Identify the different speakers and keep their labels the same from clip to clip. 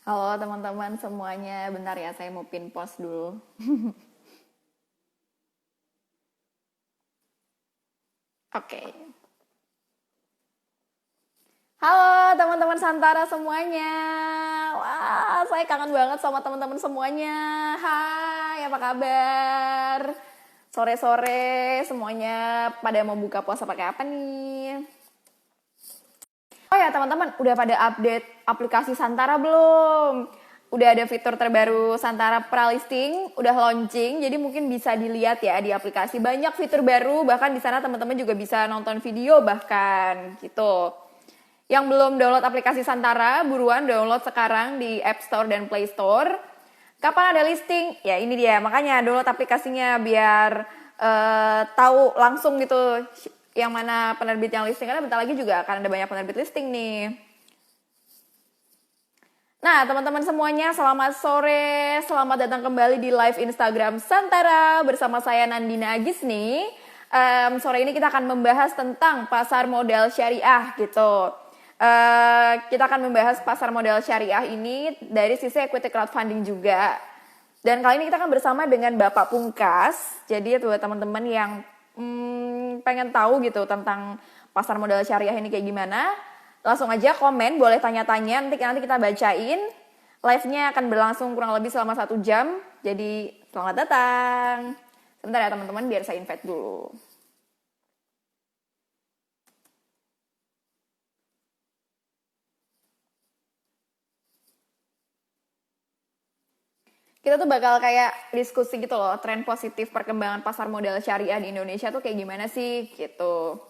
Speaker 1: Halo teman-teman semuanya, bentar ya saya mau pin post dulu. Oke. Halo teman-teman Santara semuanya. Wah, saya kangen banget sama teman-teman semuanya. Hai, apa kabar? Sore-sore semuanya pada mau buka puasa pakai apa nih? Oh ya teman-teman, udah pada update aplikasi Santara belum? Udah ada fitur terbaru Santara Pralisting, udah launching, jadi mungkin bisa dilihat ya di aplikasi. Banyak fitur baru, bahkan di sana teman-teman juga bisa nonton video bahkan gitu. Yang belum download aplikasi Santara, buruan download sekarang di App Store dan Play Store. Kapan ada listing? Ya ini dia, makanya download aplikasinya biar tahu langsung gitu yang mana penerbit yang listing, karena bentar lagi juga akan ada banyak penerbit listing nih. Nah, teman-teman semuanya, selamat sore. Selamat datang kembali di live Instagram Santara bersama saya Nandina Agis nih. Sore ini kita akan membahas tentang pasar modal syariah gitu. Kita akan membahas pasar modal syariah ini dari sisi equity crowdfunding juga. Dan kali ini kita akan bersama dengan Bapak Pungkas. Jadi buat teman-teman yang pengen tahu gitu tentang pasar modal syariah ini kayak gimana, langsung aja komen, boleh tanya-tanya, nanti kita bacain. Live-nya akan berlangsung kurang lebih selama 1 jam, jadi selamat datang. Sebentar ya teman-teman, biar saya invite dulu. Kita tuh bakal kayak diskusi gitu loh, tren positif perkembangan pasar modal syariah di Indonesia tuh kayak gimana sih gitu.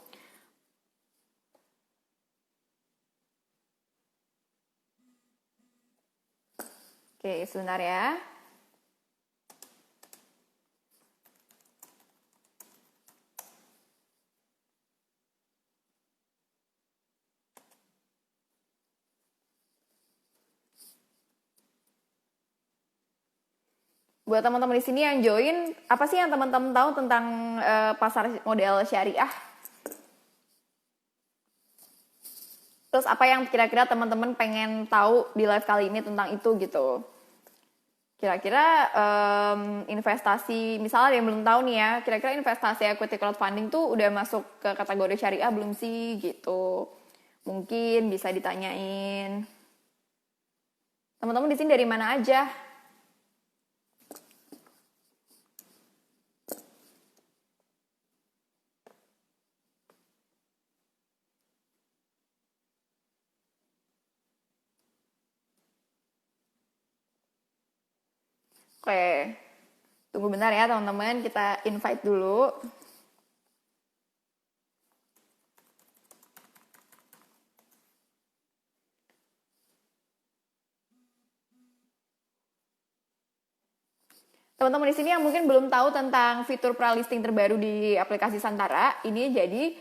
Speaker 1: Oke, sebentar ya. Buat teman-teman di sini yang join, apa sih yang teman-teman tahu tentang pasar modal syariah? Terus apa yang kira-kira teman-teman pengen tahu di live kali ini tentang itu gitu? Kira-kira investasi, misalnya ada yang belum tahu nih ya, kira-kira investasi equity crowdfunding tuh udah masuk ke kategori syariah belum sih gitu? Mungkin bisa ditanyain. Teman-teman di sini dari mana aja? Oke, tunggu bentar ya teman-teman, kita invite dulu. Teman-teman di sini yang mungkin belum tahu tentang fitur pralisting terbaru di aplikasi Santara, ini jadi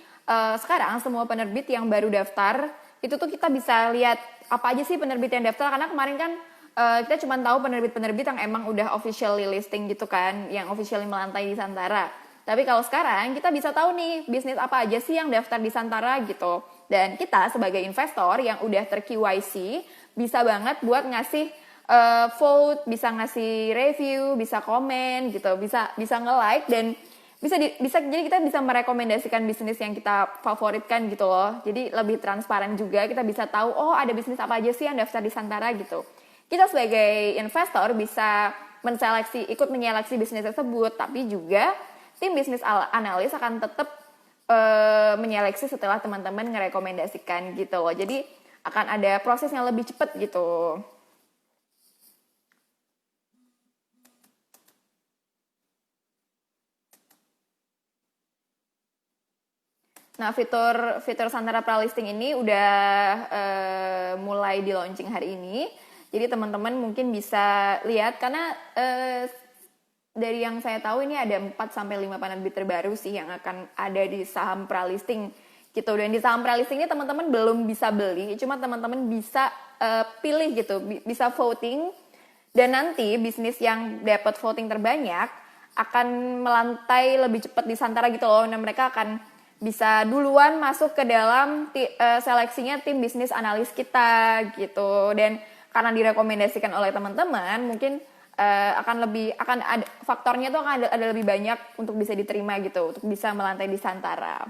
Speaker 1: sekarang semua penerbit yang baru daftar, itu tuh kita bisa lihat apa aja sih penerbit yang daftar, karena kemarin kan kita cuma tahu penerbit-penerbit yang emang udah officially listing gitu kan, yang officially melantai di Santara. Tapi kalau sekarang kita bisa tahu nih bisnis apa aja sih yang daftar di Santara gitu. Dan kita sebagai investor yang udah ter-KYC bisa banget buat ngasih vote, bisa ngasih review, bisa komen gitu, bisa nge-like, dan bisa jadi kita bisa merekomendasikan bisnis yang kita favoritkan gitu loh. Jadi lebih transparan juga, kita bisa tahu oh ada bisnis apa aja sih yang daftar di Santara gitu. Kita sebagai investor bisa ikut menyeleksi bisnis tersebut, tapi juga tim bisnis analis akan tetap menyeleksi setelah teman-teman ngerekomendasikan gitu loh. Jadi akan ada proses yang lebih cepat gitu. Nah, fitur Santara Pralisting ini udah mulai di launching hari ini. Jadi teman-teman mungkin bisa lihat, karena dari yang saya tahu ini ada 4 sampai 5 penerbit terbaru sih yang akan ada di saham Pralisting gitu. Dan di saham Pralisting ini teman-teman belum bisa beli, cuma teman-teman bisa pilih gitu, bisa voting, dan nanti bisnis yang dapat voting terbanyak akan melantai lebih cepat di Santara gitu loh. Dan mereka akan bisa duluan masuk ke dalam seleksinya tim bisnis analis kita gitu. Dan karena direkomendasikan oleh teman-teman, mungkin akan ada faktornya tuh akan ada lebih banyak untuk bisa diterima gitu, untuk bisa melantai di Santara.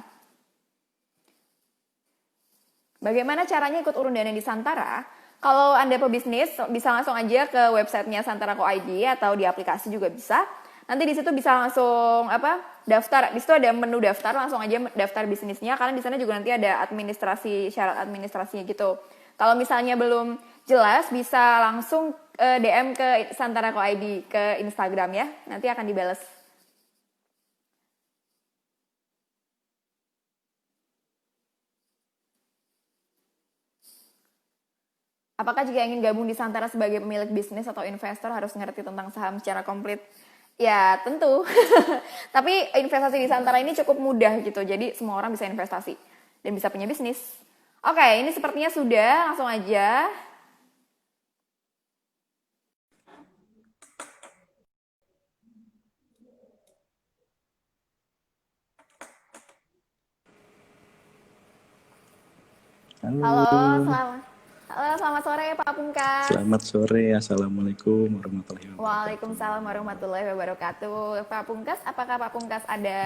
Speaker 1: Bagaimana caranya ikut urun dana di Santara? Kalau Anda pebisnis, bisa langsung aja ke websitenya Santara.co.id atau di aplikasi juga bisa. Nanti di situ bisa langsung daftar. Di situ ada menu daftar, langsung aja daftar bisnisnya. Karena di sana juga nanti ada administrasi, syarat administrasinya gitu. Kalau misalnya belum jelas, bisa langsung DM ke Santara.co.id ke Instagram ya. Nanti akan dibales. Apakah jika ingin gabung di Santara sebagai pemilik bisnis atau investor harus ngerti tentang saham secara komplit? Ya, tentu. Tapi investasi di Santara ini cukup mudah gitu. Jadi semua orang bisa investasi dan bisa punya bisnis. Oke, ini sepertinya sudah. Langsung aja. Halo, selamat sore Pak Pungkas.
Speaker 2: Selamat sore, Assalamualaikum warahmatullahi wabarakatuh.
Speaker 1: Waalaikumsalam warahmatullahi wabarakatuh. Pak Pungkas, apakah Pak Pungkas ada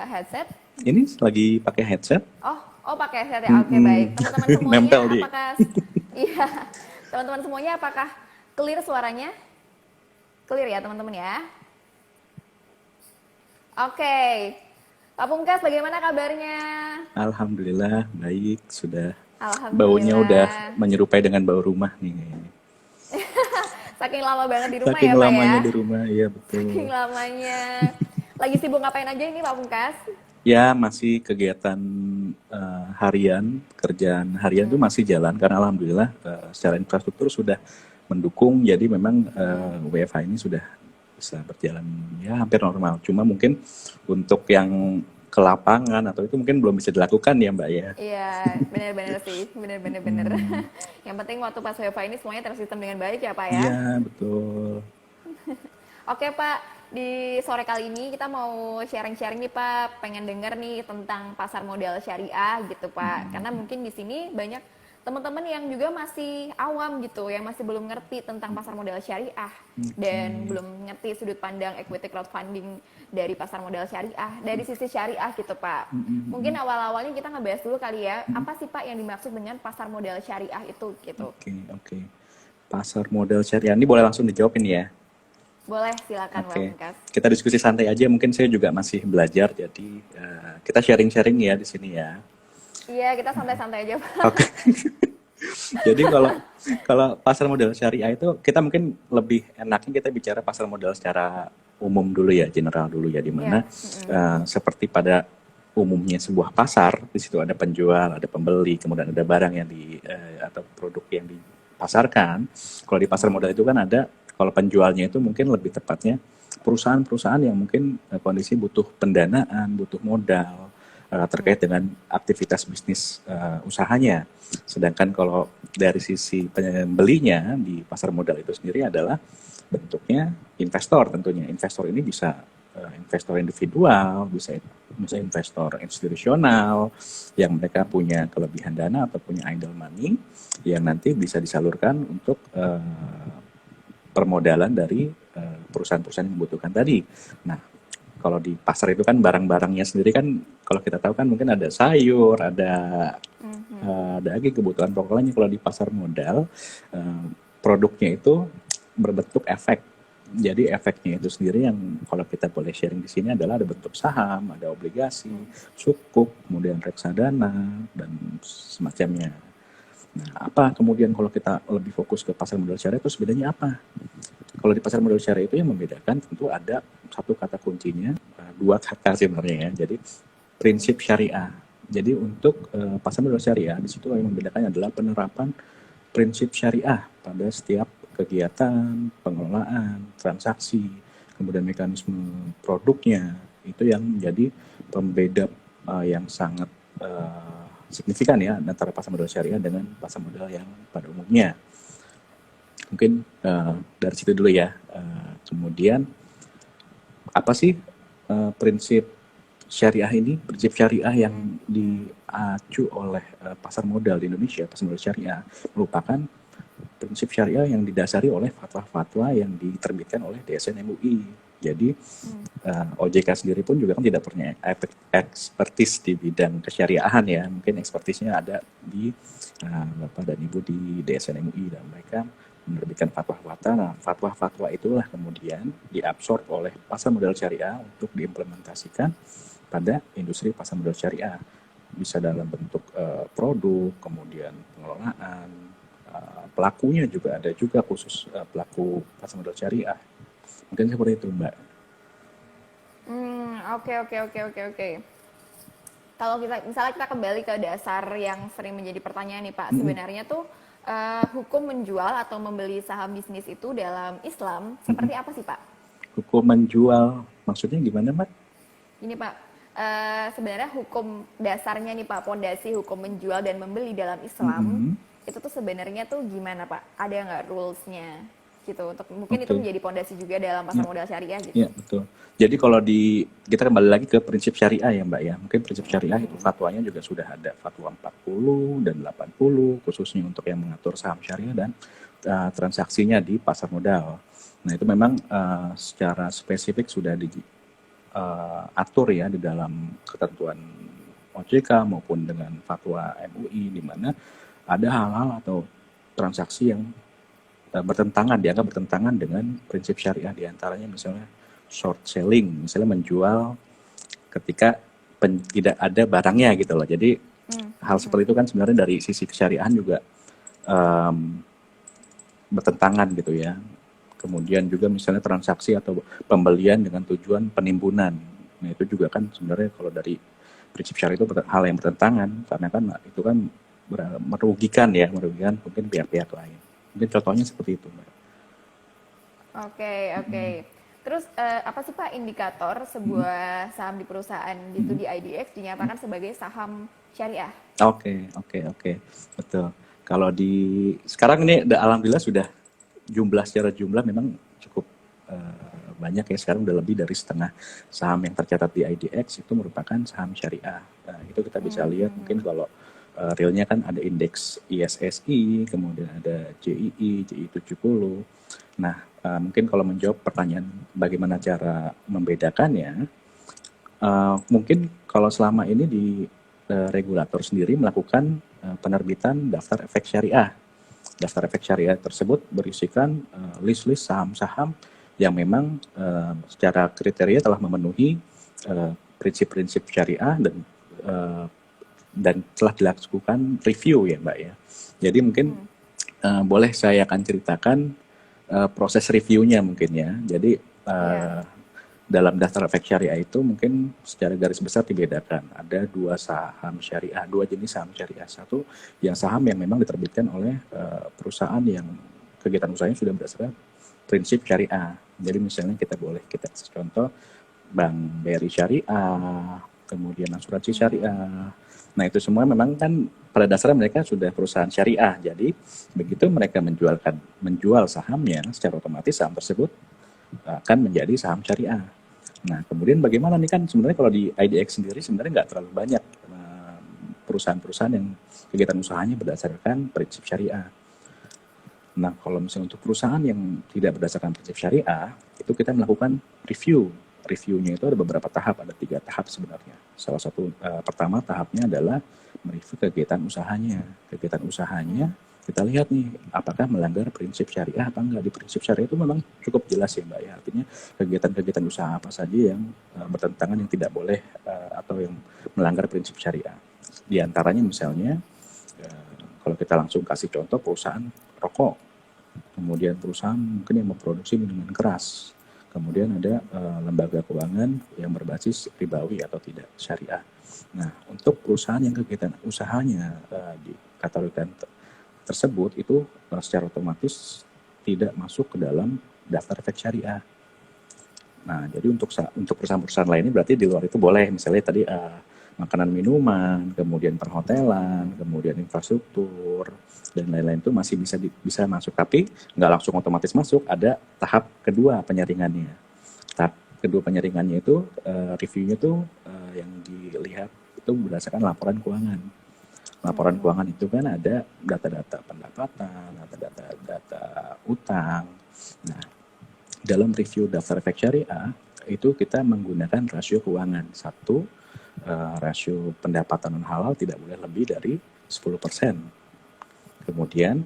Speaker 1: headset?
Speaker 2: Ini lagi pakai headset?
Speaker 1: Oh pakai headset ya. Oke, baik. Teman-teman semuanya
Speaker 2: Nempel di.
Speaker 1: apakah iya, teman-teman semuanya apakah clear suaranya? Clear ya, teman-teman ya. Oke. Pak Pungkas, bagaimana kabarnya?
Speaker 2: Alhamdulillah baik, sudah.
Speaker 1: Alhamdulillah.
Speaker 2: Baunya udah menyerupai dengan bau rumah nih.
Speaker 1: Saking lama banget di rumah
Speaker 2: Saking
Speaker 1: ya Pak
Speaker 2: lamanya
Speaker 1: ya?
Speaker 2: di rumah, iya betul.
Speaker 1: Saking lamanya. Lagi sibuk ngapain aja ini Pak Pungkas?
Speaker 2: Ya masih kegiatan harian, kerjaan harian itu masih jalan karena alhamdulillah secara infrastruktur sudah mendukung, jadi memang WFH ini sudah bisa berjalan ya hampir normal. Cuma mungkin untuk yang ke lapangan atau itu mungkin belum bisa dilakukan ya Mbak ya.
Speaker 1: Iya, benar-benar sih, benar-benar. Yang penting waktu pas WFH ini semuanya tersistem dengan baik ya Pak ya.
Speaker 2: Iya betul.
Speaker 1: Oke Pak, di sore kali ini kita mau sharing-sharing nih Pak, pengen denger nih tentang pasar modal syariah gitu Pak. Karena mungkin di sini banyak teman-teman yang juga masih awam gitu, yang masih belum ngerti tentang pasar modal syariah dan belum ngerti sudut pandang equity crowdfunding dari pasar modal syariah, dari sisi syariah gitu Pak. Mungkin awal-awalnya kita ngebahas dulu kali ya, apa sih Pak yang dimaksud dengan pasar modal syariah itu gitu.
Speaker 2: Oke. Pasar modal syariah ini boleh langsung dijawabin ya.
Speaker 1: Boleh, silakan Pak Pungkas.
Speaker 2: Kita diskusi santai aja, mungkin saya juga masih belajar, jadi kita sharing-sharing ya di sini ya.
Speaker 1: Iya, kita santai-santai aja Pak.
Speaker 2: Oke. Jadi kalau pasar modal syariah itu kita mungkin lebih enaknya kita bicara pasar modal secara umum dulu ya, general dulu ya, di mana seperti pada umumnya sebuah pasar, di situ ada penjual, ada pembeli, kemudian ada barang yang atau produk yang dipasarkan. Kalau di pasar modal itu kan ada, kalau penjualnya itu mungkin lebih tepatnya perusahaan-perusahaan yang mungkin kondisi butuh pendanaan, butuh modal terkait dengan aktivitas bisnis usahanya. Sedangkan kalau dari sisi pembelinya di pasar modal itu sendiri adalah bentuknya investor tentunya. Investor ini bisa investor individual, bisa investor institusional yang mereka punya kelebihan dana atau punya idle money yang nanti bisa disalurkan untuk permodalan dari perusahaan-perusahaan yang membutuhkan tadi. Nah, kalau di pasar itu kan barang-barangnya sendiri kan kalau kita tahu kan mungkin ada sayur, ada daging, kebutuhan pokoknya. Kalau di pasar modal produknya itu berbentuk efek. Jadi efeknya itu sendiri yang kalau kita boleh sharing di sini adalah ada bentuk saham, ada obligasi, sukuk, kemudian reksadana dan semacamnya. Nah, apa kemudian kalau kita lebih fokus ke pasar modal syariah itu sebenarnya apa? Kalau di pasar modal syariah itu yang membedakan tentu ada satu kata kuncinya, dua kata sebenarnya ya. Jadi prinsip syariah. Jadi untuk pasar modal syariah di situ yang membedakannya adalah penerapan prinsip syariah pada setiap kegiatan, pengelolaan, transaksi, kemudian mekanisme produknya. Itu yang menjadi pembeda yang sangat signifikan ya antara pasar modal syariah dengan pasar modal yang pada umumnya. Mungkin dari situ dulu ya. Kemudian apa sih prinsip syariah ini? Prinsip syariah yang diacu oleh pasar modal di Indonesia, pasar modal syariah merupakan prinsip syariah yang didasari oleh fatwa-fatwa yang diterbitkan oleh DSN MUI. Jadi OJK sendiri pun juga kan tidak punya ekspertis di bidang kesyariahan ya. Mungkin ekspertisnya ada di Bapak dan Ibu di DSN MUI, dan mereka menerbitkan fatwa-fatwa. Nah, fatwa-fatwa itulah kemudian diabsorb oleh pasar modal syariah untuk diimplementasikan pada industri pasar modal syariah. Bisa dalam bentuk produk, kemudian pengelolaan, pelakunya juga ada juga khusus pelaku pasar modal syariah. Mungkin seperti itu, Mbak.
Speaker 1: Oke, oke, oke, oke, oke. Kalau misalnya kita kembali ke dasar yang sering menjadi pertanyaan nih Pak, sebenarnya tuh hukum menjual atau membeli saham bisnis itu dalam Islam seperti apa sih Pak?
Speaker 2: Hukum menjual, maksudnya gimana, Mbak?
Speaker 1: Ini Pak, sebenarnya hukum dasarnya nih Pak, pondasi hukum menjual dan membeli dalam Islam itu tuh sebenarnya tuh gimana Pak? Ada nggak rules-nya gitu? Untuk mungkin itu
Speaker 2: Oke.
Speaker 1: menjadi pondasi juga dalam pasar
Speaker 2: Ya,
Speaker 1: modal syariah
Speaker 2: ya,
Speaker 1: gitu.
Speaker 2: betul. Jadi kalau kita kembali lagi ke prinsip syariah ya, Mbak ya. Mungkin prinsip syariah itu fatwanya juga sudah ada, fatwa 40 dan 80 khususnya untuk yang mengatur saham syariah dan transaksinya di pasar modal. Nah, itu memang secara spesifik sudah diatur ya di dalam ketentuan OJK maupun dengan fatwa MUI, di mana ada hal-hal atau transaksi yang dianggap bertentangan dengan prinsip syariah, diantaranya misalnya short selling, misalnya menjual ketika tidak ada barangnya gitu loh. Jadi hal seperti itu kan sebenarnya dari sisi kesyariahan juga bertentangan gitu ya. Kemudian juga misalnya transaksi atau pembelian dengan tujuan penimbunan. Nah, itu juga kan sebenarnya kalau dari prinsip syariah itu hal yang bertentangan, karena kan itu kan merugikan mungkin pihak-pihak lain. Mungkin contohnya seperti itu, Mbak.
Speaker 1: Oke, oke. Terus apa sih Pak indikator sebuah saham di perusahaan gitu di IDX dinyatakan sebagai saham syariah?
Speaker 2: Oke, oke, oke, betul. Kalau sekarang ini alhamdulillah sudah secara jumlah memang cukup banyak ya, sekarang udah lebih dari setengah saham yang tercatat di IDX itu merupakan saham syariah. Nah, itu kita bisa lihat mungkin kalau realnya kan ada indeks ISSI, kemudian ada JII, JI 70. Nah, mungkin kalau menjawab pertanyaan bagaimana cara membedakannya, mungkin kalau selama ini di regulator sendiri melakukan penerbitan daftar efek syariah. Daftar efek syariah tersebut berisikan list-list saham-saham yang memang secara kriteria telah memenuhi prinsip-prinsip syariah dan telah dilakukan review ya Mbak ya. Jadi mungkin boleh saya akan ceritakan proses reviewnya mungkin ya. Jadi
Speaker 1: Iya.
Speaker 2: dalam daftar efek syariah itu mungkin secara garis besar dibedakan. Ada dua jenis saham syariah. Satu yang saham yang memang diterbitkan oleh perusahaan yang kegiatan usahanya sudah berdasarkan prinsip syariah. Jadi misalnya kita kasih contoh Bank BRI Syariah, kemudian asuransi syariah. Nah, itu semua memang kan pada dasarnya mereka sudah perusahaan syariah. Jadi begitu mereka menjual sahamnya, secara otomatis saham tersebut akan menjadi saham syariah. Nah, kemudian bagaimana nih, kan sebenarnya kalau di IDX sendiri sebenarnya nggak terlalu banyak perusahaan-perusahaan yang kegiatan usahanya berdasarkan prinsip syariah. Nah, kalau misalnya untuk perusahaan yang tidak berdasarkan prinsip syariah, itu kita melakukan review. Reviewnya itu ada beberapa tahap, ada 3 tahap sebenarnya. Salah satu pertama tahapnya adalah mereview kegiatan usahanya. Kegiatan usahanya kita lihat nih, apakah melanggar prinsip syariah apa enggak. Di prinsip syariah itu memang cukup jelas ya Mbak ya. Artinya kegiatan-kegiatan usaha apa saja yang bertentangan, yang tidak boleh atau yang melanggar prinsip syariah. Di antaranya misalnya kalau kita langsung kasih contoh perusahaan rokok, kemudian perusahaan mungkin yang memproduksi minuman keras, kemudian ada lembaga keuangan yang berbasis ribawi atau tidak syariah. Nah, untuk perusahaan yang kegiatan usahanya dikategorikan tersebut itu secara otomatis tidak masuk ke dalam daftar efek syariah. Nah, jadi untuk perusahaan-perusahaan lainnya berarti di luar itu boleh, misalnya tadi makanan minuman, kemudian perhotelan, kemudian infrastruktur dan lain-lain itu masih bisa masuk, tapi nggak langsung otomatis masuk. Ada tahap kedua penyaringannya. Tahap kedua penyaringannya itu reviewnya tuh yang dilihat itu berdasarkan laporan keuangan. Laporan keuangan itu kan ada data-data pendapatan, data utang. Nah, dalam review daftar efek syariah itu kita menggunakan rasio keuangan. Satu, rasio pendapatan non halal tidak boleh lebih dari 10%. Kemudian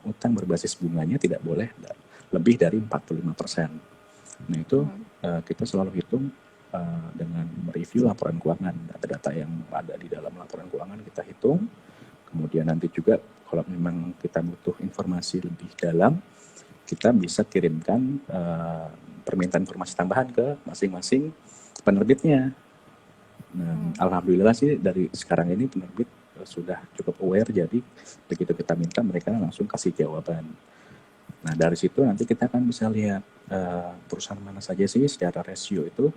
Speaker 2: utang berbasis bunganya tidak boleh lebih dari 45%. Nah itu kita selalu hitung dengan mereview laporan keuangan, data-data yang ada di dalam laporan keuangan kita hitung. Kemudian nanti juga kalau memang kita butuh informasi lebih dalam, kita bisa kirimkan permintaan informasi tambahan ke masing-masing penerbitnya. Nah, alhamdulillah sih dari sekarang ini penerbit sudah cukup aware, jadi begitu kita minta mereka langsung kasih jawaban. Nah dari situ nanti kita akan bisa lihat perusahaan mana saja sih secara rasio itu,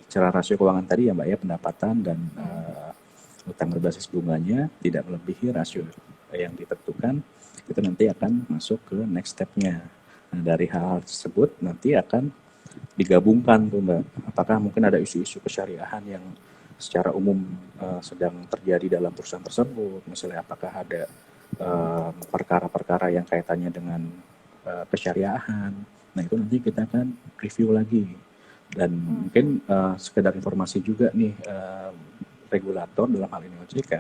Speaker 2: secara rasio keuangan tadi ya Mbak ya, pendapatan dan utang berbasis bunganya tidak melebihi rasio yang ditentukan. Itu nanti akan masuk ke next step-nya. Nah dari hal tersebut nanti akan digabungkan tuh Mbak. Apakah mungkin ada isu-isu kesyariahan yang secara umum sedang terjadi dalam perusahaan tersebut, misalnya apakah ada perkara-perkara yang kaitannya dengan kesyariahan. Nah itu nanti kita akan review lagi. Dan mungkin sekedar informasi juga nih, regulator dalam hal ini OJK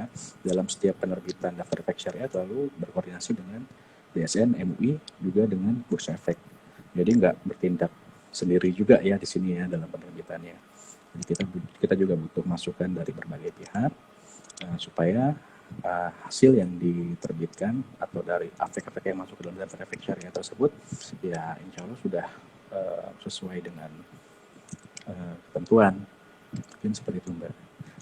Speaker 2: dalam setiap penerbitan daftar efek syariah selalu berkoordinasi dengan BSN, MUI, juga dengan Bursa Efek. Jadi nggak bertindak sendiri juga ya di sini ya dalam penerbitannya. Jadi kita juga butuh masukan dari berbagai pihak supaya hasil yang diterbitkan atau dari efek-efek yang masuk ke dalam daftar efek syariah tersebut ya insya Allah sudah sesuai dengan ketentuan. Mungkin seperti itu Mbak.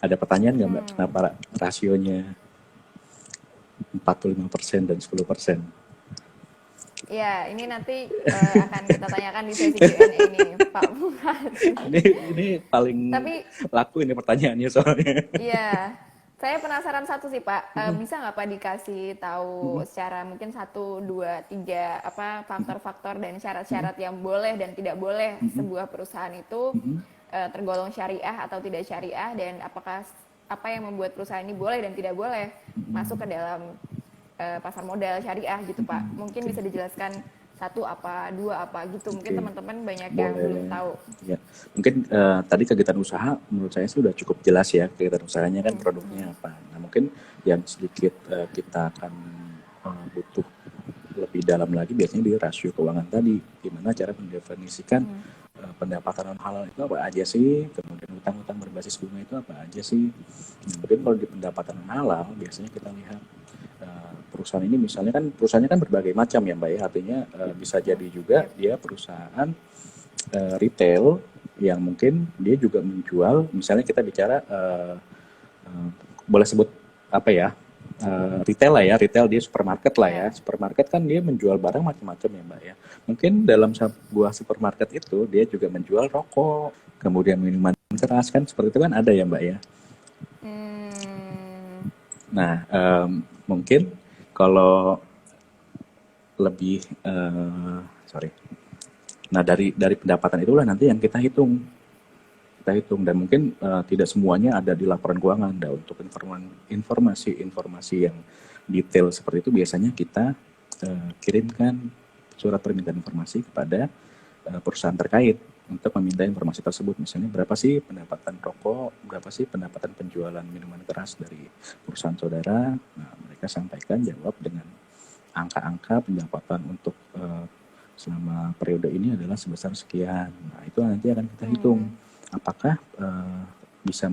Speaker 2: Ada pertanyaan nggak Mbak? Kenapa rasionya 45% dan 10%?
Speaker 1: Ya, ini nanti akan kita tanyakan di sesi Q&A ini, Pak Bukan.
Speaker 2: Ini paling laku ini pertanyaannya soalnya.
Speaker 1: Iya, saya penasaran satu sih Pak, bisa nggak Pak dikasih tahu secara mungkin 1, 2, 3 apa faktor-faktor dan syarat-syarat yang boleh dan tidak boleh sebuah perusahaan itu tergolong syariah atau tidak syariah, dan apakah apa yang membuat perusahaan ini boleh dan tidak boleh masuk ke dalam pasar modal syariah gitu Pak. Mungkin bisa dijelaskan 1 apa, 2 apa gitu. Mungkin teman-teman banyak yang belum tahu.
Speaker 2: Ya. Mungkin tadi kegiatan usaha menurut saya sudah cukup jelas ya, kegiatan usahanya kan produknya apa. Nah mungkin yang sedikit kita akan butuh lebih dalam lagi biasanya di rasio keuangan tadi. Gimana cara mendefinisikan pendapatan non halal itu apa aja sih, kemudian utang-utang berbasis bunga itu apa aja sih. Nah, mungkin kalau di pendapatan non halal biasanya kita lihat perusahaan ini misalnya kan perusahaannya kan berbagai macam ya Mbak ya, artinya bisa jadi juga dia perusahaan retail yang mungkin dia juga menjual, misalnya kita bicara boleh sebut apa ya, retail lah ya, retail dia supermarket lah ya, supermarket kan dia menjual barang macam-macam ya Mbak ya. Mungkin dalam sebuah supermarket itu dia juga menjual rokok, kemudian minuman keras kan, seperti itu kan ada ya Mbak ya. Nah mungkin kalau lebih nah dari pendapatan itulah nanti yang kita hitung dan mungkin tidak semuanya ada di laporan keuangan. Nah, untuk informasi yang detail seperti itu biasanya kita kirimkan surat permintaan informasi kepada perusahaan terkait untuk meminta informasi tersebut. Misalnya berapa sih pendapatan rokok, berapa sih pendapatan penjualan minuman keras dari perusahaan saudara. Nah, mereka sampaikan jawab dengan angka-angka pendapatan untuk selama periode ini adalah sebesar sekian. Nah itu nanti akan kita hitung apakah bisa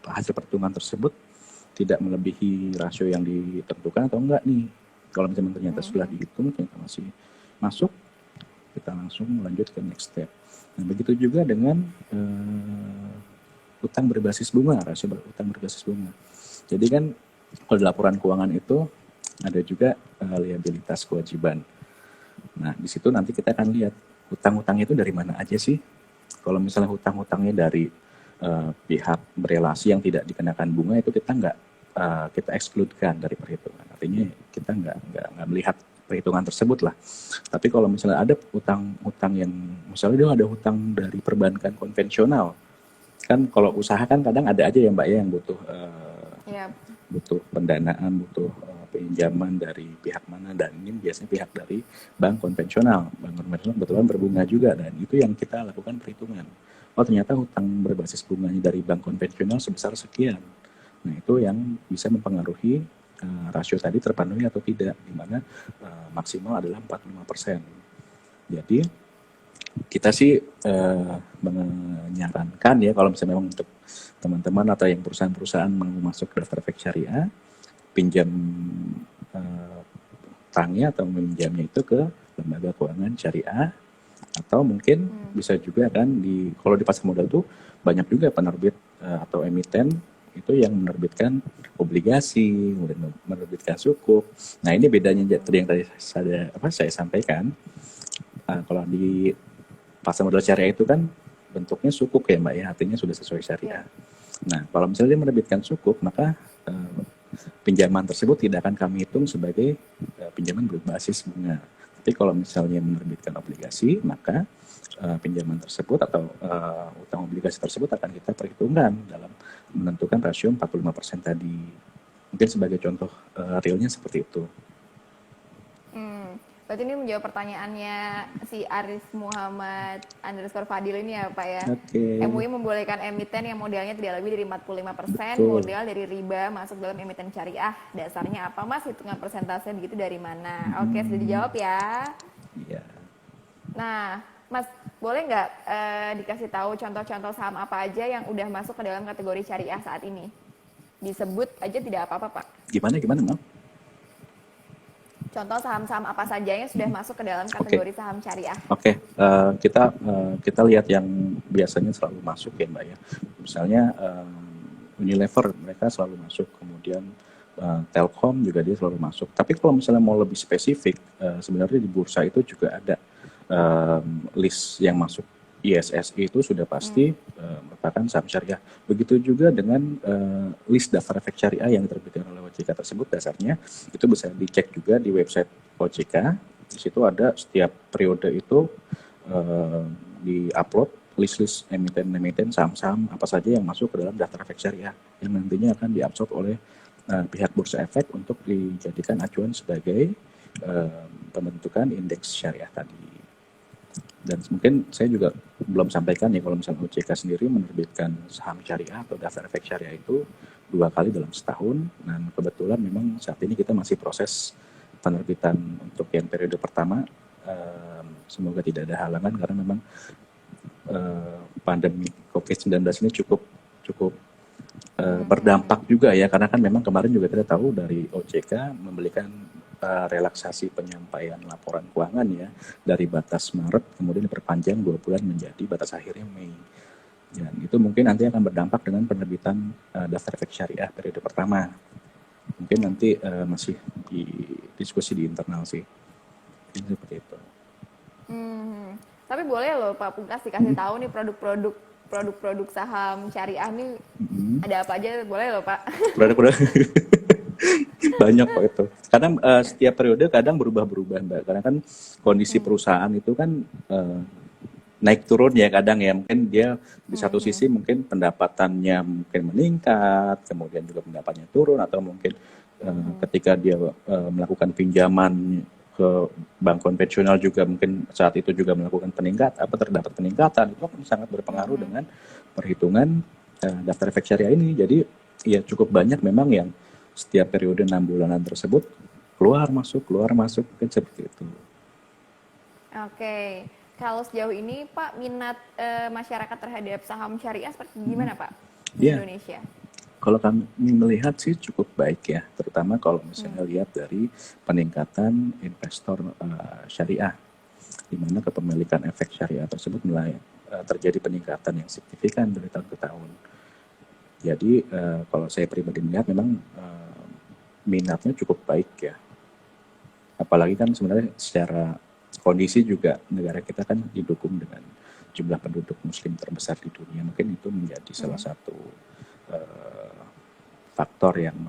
Speaker 2: hasil perhitungan tersebut tidak melebihi rasio yang ditentukan atau enggak nih. Kalau misalnya ternyata sudah dihitung ternyata masih masuk, kita langsung lanjut ke next step. Nah begitu juga dengan utang berbasis bunga, rasio utang berbasis bunga. Jadi kan kalau di laporan keuangan itu ada juga liabilitas kewajiban. Nah di situ nanti kita akan lihat hutang-hutang itu dari mana aja sih. Kalau misalnya hutang-hutangnya dari pihak berelasi yang tidak dikenakan bunga itu kita excludekan dari perhitungan. Artinya kita nggak melihat perhitungan tersebut lah. Tapi kalau misalnya ada hutang yang misalnya dia ada hutang dari perbankan konvensional, kan kalau usaha kan kadang ada aja ya Mbak ya yang butuh butuh pendanaan, butuh pinjaman dari pihak mana, dan ini biasanya pihak dari bank konvensional. Bank konvensional kebetulan berbunga juga, dan itu yang kita lakukan perhitungan. Oh, ternyata hutang berbasis bunganya dari bank konvensional sebesar sekian. Nah, itu yang bisa mempengaruhi rasio tadi terpenuhi atau tidak, di mana maksimal adalah 45%. Jadi kita sih menyarankan ya, kalau misalnya memang untuk teman-teman atau yang perusahaan-perusahaan mau masuk daftar efek syariah, pinjam utangnya atau meminjamnya itu ke lembaga keuangan syariah, atau mungkin bisa juga kan kalau di pasar modal tuh banyak juga penerbit atau emiten itu yang menerbitkan obligasi, kemudian menerbitkan sukuk. Nah, ini bedanya tadi yang tadi saya sampaikan. Kalau di pasar modal syariah itu kan bentuknya sukuk ya Mbak ya, artinya sudah sesuai syariah. Nah, kalau misalnya dia menerbitkan sukuk, maka pinjaman tersebut tidak akan kami hitung sebagai pinjaman berbasis bunga. Tapi kalau misalnya menerbitkan obligasi, maka pinjaman tersebut atau utang obligasi tersebut akan kita perhitungkan dalam menentukan rasio 45% tadi. Mungkin sebagai contoh realnya seperti itu.
Speaker 1: Berarti ini menjawab pertanyaannya si Aris Muhammad _Fadil ini ya Pak ya.
Speaker 2: Oke.
Speaker 1: MUI membolehkan emiten yang modalnya tidak lebih dari 45%
Speaker 2: Betul.
Speaker 1: modal dari riba masuk dalam emiten syariah. Dasarnya apa Mas? Hitungan persentase begitu dari mana? Oke, sudah dijawab ya.
Speaker 2: Iya.
Speaker 1: Nah, Mas, boleh nggak dikasih tahu contoh-contoh saham apa aja yang udah masuk ke dalam kategori syariah saat ini? Disebut aja tidak apa-apa, Pak.
Speaker 2: Gimana, Mam?
Speaker 1: Contoh saham-saham apa saja yang sudah masuk ke dalam kategori saham syariah?
Speaker 2: Oke, kita lihat yang biasanya selalu masuk ya Mbak ya. Misalnya Unilever, mereka selalu masuk. Kemudian Telkom juga dia selalu masuk. Tapi kalau misalnya mau lebih spesifik, sebenarnya di bursa itu juga ada list yang masuk. ISSI itu sudah pasti merupakan saham syariah. Begitu juga dengan list daftar efek syariah yang diterbitkan oleh OJK tersebut, dasarnya itu bisa dicek juga di website OJK. Di situ ada setiap periode itu di-upload list-list emiten-emiten saham-saham apa saja yang masuk ke dalam daftar efek syariah, yang nantinya akan diabsorb oleh pihak bursa efek untuk dijadikan acuan sebagai pembentukan indeks syariah tadi. Dan mungkin saya juga belum sampaikan ya, kalau misalnya OJK sendiri menerbitkan saham syariah atau daftar efek syariah itu 2 kali dalam setahun. Dan kebetulan memang saat ini kita masih proses penerbitan untuk yang periode pertama. Semoga tidak ada halangan, karena memang pandemi COVID-19 ini cukup berdampak juga ya, karena kan memang kemarin juga kita tahu dari OJK memberikan relaksasi penyampaian laporan keuangan ya, dari batas Maret kemudian diperpanjang 2 bulan menjadi batas akhirnya Mei. Dan itu mungkin nanti akan berdampak dengan penerbitan daftar efek syariah periode pertama. Mungkin nanti masih diskusi di internal sih. Ini seperti itu.
Speaker 1: Tapi boleh loh Pak Pungkas dikasih tahu nih produk-produk saham syariah nih ada apa aja, boleh loh Pak?
Speaker 2: Produk-produk banyak kok itu. Kadang setiap periode kadang berubah-berubah Mbak. Karena kan kondisi perusahaan itu kan naik turun ya kadang ya. Mungkin dia di satu sisi mungkin pendapatannya mungkin meningkat, kemudian juga pendapatannya turun, atau mungkin ketika dia melakukan pinjaman ke bank konvensional juga mungkin saat itu juga melakukan terdapat peningkatan. Itu akan sangat berpengaruh dengan perhitungan daftar efek syariah ini. Jadi ya cukup banyak memang yang setiap periode 6 bulanan tersebut keluar masuk mungkin seperti itu.
Speaker 1: Oke, kalau sejauh ini Pak, minat masyarakat terhadap saham syariah seperti gimana Pak di Indonesia? Kalau
Speaker 2: kami melihat sih cukup baik ya, terutama kalau misalnya lihat dari peningkatan investor syariah, di mana kepemilikan efek syariah tersebut mulai terjadi peningkatan yang signifikan dari tahun ke tahun. Jadi kalau saya pribadi melihat memang minatnya cukup baik ya. Apalagi kan sebenarnya secara kondisi juga negara kita kan didukung dengan jumlah penduduk muslim terbesar di dunia. Mungkin itu menjadi salah satu faktor yang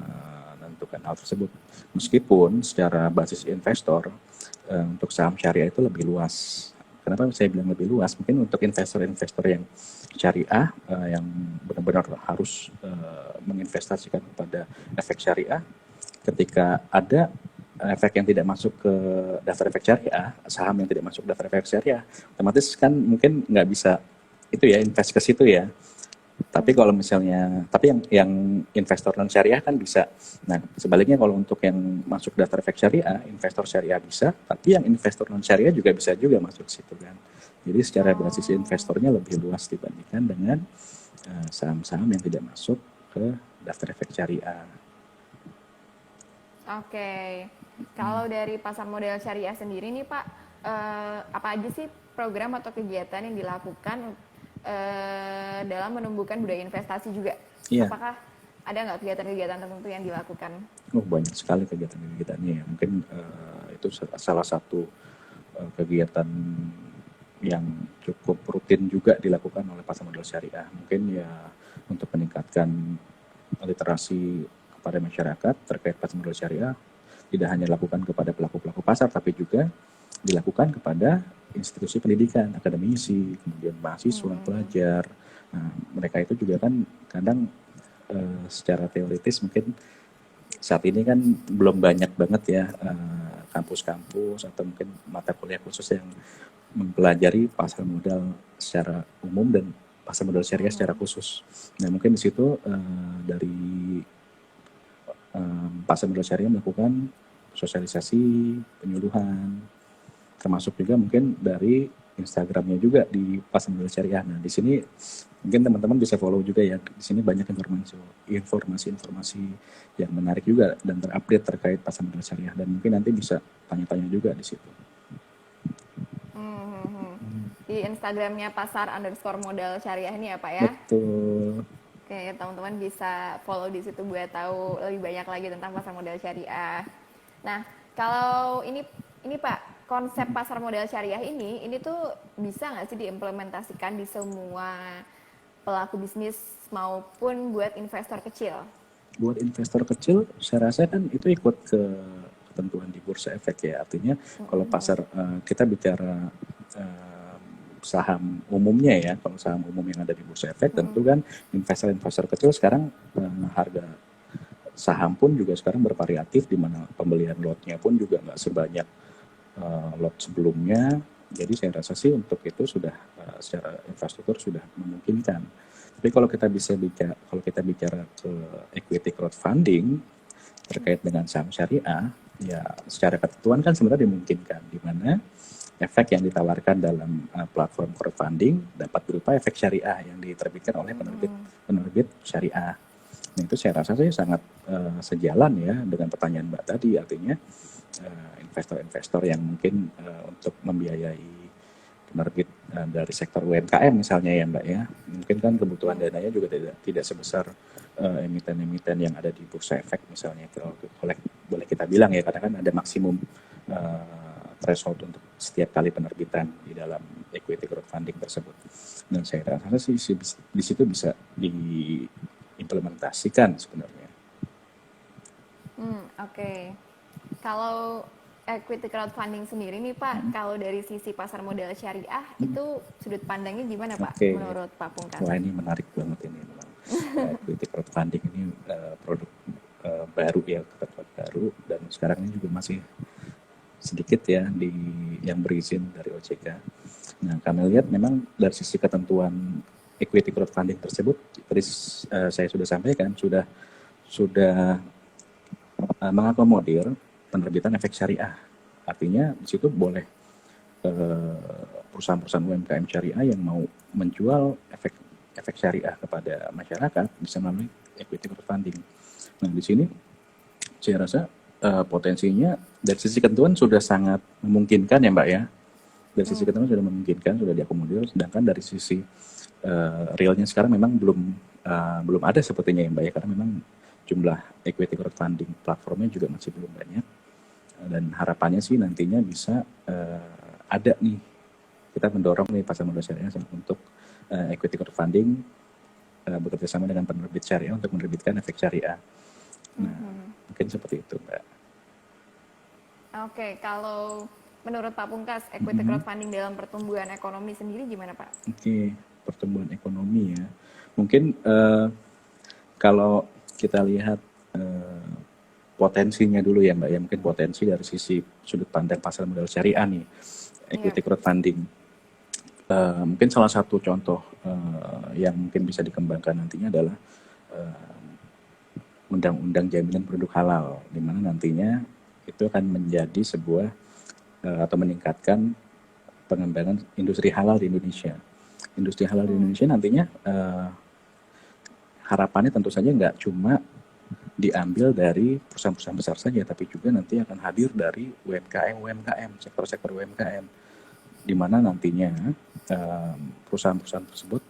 Speaker 2: menentukan hal tersebut. Meskipun secara basis investor untuk saham syariah itu lebih luas. Kenapa saya bilang lebih luas? Mungkin untuk investor-investor yang syariah, yang benar-benar harus menginvestasikan kepada efek syariah, ketika ada efek yang tidak masuk ke daftar efek syariah, saham yang tidak masuk daftar efek syariah, otomatis kan mungkin nggak bisa itu ya invest ke situ ya. Tapi kalau misalnya, tapi yang investor non syariah kan bisa. Nah, sebaliknya kalau untuk yang masuk daftar efek syariah, investor syariah bisa, tapi yang investor non syariah juga bisa juga masuk situ kan. Jadi secara basis investornya lebih luas dibandingkan dengan saham-saham yang tidak masuk ke daftar efek syariah.
Speaker 1: Oke, kalau dari pasar modal syariah sendiri nih Pak, apa aja sih program atau kegiatan yang dilakukan dalam menumbuhkan budaya investasi juga?
Speaker 2: Iya.
Speaker 1: Apakah ada nggak kegiatan-kegiatan tertentu yang dilakukan?
Speaker 2: Oh, banyak sekali kegiatan-kegiatannya ya. Mungkin itu salah satu kegiatan yang cukup rutin juga dilakukan oleh pasar modal syariah. Mungkin ya untuk meningkatkan literasi kepada masyarakat terkait pasar modal syariah, tidak hanya dilakukan kepada pelaku-pelaku pasar, tapi juga dilakukan kepada institusi pendidikan, akademisi, kemudian mahasiswa, pelajar. Nah, mereka itu juga kan kadang secara teoritis mungkin saat ini kan belum banyak banget ya kampus-kampus atau mungkin mata kuliah khusus yang mempelajari pasar modal secara umum dan pasar modal syariah secara khusus. Nah, mungkin di situ dari pasar modal syariah melakukan sosialisasi, penyuluhan, termasuk juga mungkin dari Instagramnya juga di pasar modal syariah. Nah, di sini mungkin teman-teman bisa follow juga ya. Di sini banyak informasi-informasi yang menarik juga dan terupdate terkait pasar modal syariah, dan mungkin nanti bisa tanya-tanya juga di situ.
Speaker 1: Di Instagramnya pasar_modal syariah ini ya Pak ya?
Speaker 2: Betul.
Speaker 1: Oke, teman-teman bisa follow di situ buat tahu lebih banyak lagi tentang pasar modal syariah. Nah, kalau ini Pak, konsep pasar modal syariah ini tuh bisa nggak sih diimplementasikan di semua pelaku bisnis maupun buat investor kecil?
Speaker 2: Buat investor kecil, saya rasa kan itu ikut ke ketentuan di bursa efek ya. Artinya kalau pasar kita bicara saham umumnya ya, kalau saham umum yang ada di bursa efek, tentu kan investor-investor kecil sekarang harga saham pun juga sekarang bervariatif, di mana pembelian lotnya pun juga nggak sebanyak lot sebelumnya. Jadi saya rasa sih untuk itu sudah secara infrastruktur sudah memungkinkan. Tapi kalau kita bicara ke equity crowdfunding terkait dengan saham syariah, ya secara ketentuan kan sebenarnya dimungkinkan, di mana efek yang ditawarkan dalam platform crowdfunding dapat berupa efek syariah yang diterbitkan oleh penerbit syariah. Nah, itu saya rasa sih sangat sejalan ya dengan pertanyaan Mbak tadi, artinya investor-investor yang mungkin untuk membiayai penerbit dari sektor UMKM misalnya ya Mbak ya, mungkin kan kebutuhan dananya juga tidak sebesar emiten-emiten yang ada di bursa efek misalnya, kalau boleh kita bilang ya, karena kan ada maksimum threshold untuk setiap kali penerbitan di dalam equity crowdfunding tersebut. Dan saya rasa sih di situ bisa diimplementasikan sebenarnya.
Speaker 1: Oke. Kalau equity crowdfunding sendiri nih Pak, kalau dari sisi pasar modal syariah itu sudut pandangnya gimana Pak menurut Pak Pungkas?
Speaker 2: Wah, ini menarik banget ini memang. Equity crowdfunding ini produk baru ya, baru, dan sekarang ini juga masih sedikit ya yang berizin dari OJK. Nah, kami lihat memang dari sisi ketentuan equity crowdfunding tersebut, tadi saya sudah sampaikan, sudah mengakomodir penerbitan efek syariah. Artinya di situ boleh perusahaan-perusahaan UMKM syariah yang mau menjual efek syariah kepada masyarakat bisa melalui equity crowdfunding. Nah, di sini saya rasa potensinya dari sisi ketentuan sudah sangat memungkinkan ya Mbak ya. Dari sisi ketentuan sudah memungkinkan, sudah diakomodir, sedangkan dari sisi realnya sekarang memang belum ada sepertinya ya Mbak ya, karena memang jumlah equity crowdfunding platformnya juga masih belum banyak, dan harapannya sih nantinya bisa ada nih, kita mendorong nih pasar modal syariah untuk equity crowdfunding bekerja sama dengan penerbit syariah untuk menerbitkan efek syariah. Nah, mungkin seperti itu Mbak.
Speaker 1: Oke, kalau menurut Pak Pungkas, equity crowdfunding dalam pertumbuhan ekonomi sendiri gimana Pak?
Speaker 2: Oke, pertumbuhan ekonomi ya. Mungkin kalau kita lihat eh, potensinya dulu ya Mbak ya, mungkin potensi dari sisi sudut pandang pasar modal syariah nih,
Speaker 1: Iya.
Speaker 2: equity crowdfunding. Mungkin salah satu contoh yang mungkin bisa dikembangkan nantinya adalah undang-undang jaminan produk halal, di mana nantinya itu akan menjadi sebuah atau meningkatkan pengembangan industri halal di Indonesia. Industri halal di Indonesia nantinya harapannya tentu saja nggak cuma diambil dari perusahaan-perusahaan besar saja, tapi juga nanti akan hadir dari UMKM, sektor-sektor UMKM, di mana nantinya perusahaan-perusahaan tersebut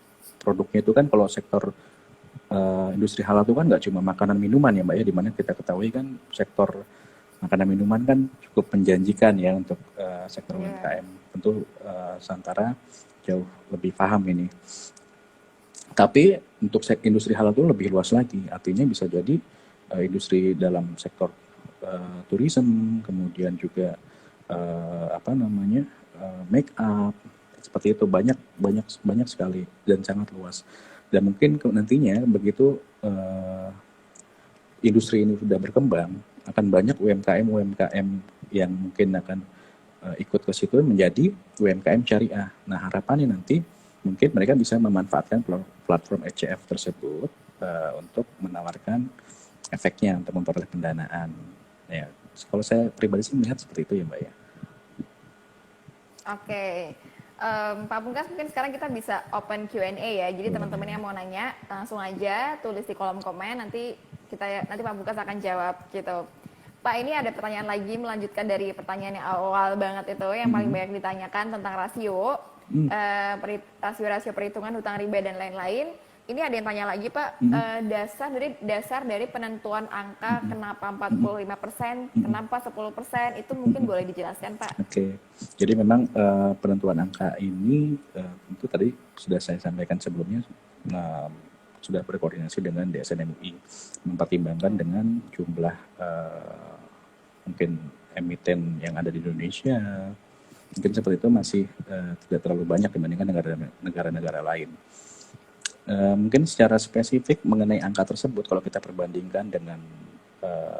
Speaker 2: produknya itu kan kalau sektor industri halal itu kan nggak cuma makanan minuman ya Mbak ya, di mana kita ketahui kan sektor makanan minuman kan cukup menjanjikan ya untuk sektor
Speaker 1: Iya.
Speaker 2: UMKM. Tentu Santara jauh lebih paham ini. Tapi untuk industri halal itu lebih luas lagi, artinya bisa jadi industri dalam sektor tourism, kemudian juga apa namanya make up, seperti itu banyak banyak banyak sekali dan sangat luas. Dan mungkin nantinya begitu industri ini sudah berkembang, akan banyak UMKM yang mungkin akan ikut ke situ menjadi UMKM syariah. Nah harapannya nanti mungkin mereka bisa memanfaatkan platform ECF tersebut untuk menawarkan efeknya untuk memperoleh pendanaan. Ya, kalau saya pribadi sih melihat seperti itu ya Mbak ya.
Speaker 1: Oke. Pak Pungkas, mungkin sekarang kita bisa open Q&A ya. Jadi teman-teman yang
Speaker 2: Boleh.
Speaker 1: mau nanya langsung aja tulis di kolom komen, nanti Pak Pungkas akan jawab gitu. Pak, ini ada pertanyaan lagi melanjutkan dari pertanyaan yang awal banget itu yang paling banyak ditanyakan tentang rasio, rasio-rasio perhitungan hutang riba dan lain-lain. Ini ada yang tanya lagi Pak, dasar dari penentuan angka kenapa 45%, kenapa 10%, itu mungkin boleh dijelaskan Pak?
Speaker 2: Oke, jadi memang penentuan angka ini tentu tadi sudah saya sampaikan sebelumnya, eh, sudah berkoordinasi dengan DSN MUI, mempertimbangkan dengan jumlah mungkin emiten yang ada di Indonesia, mungkin seperti itu masih tidak terlalu banyak dibandingkan negara-negara lain. Mungkin secara spesifik mengenai angka tersebut, kalau kita perbandingkan dengan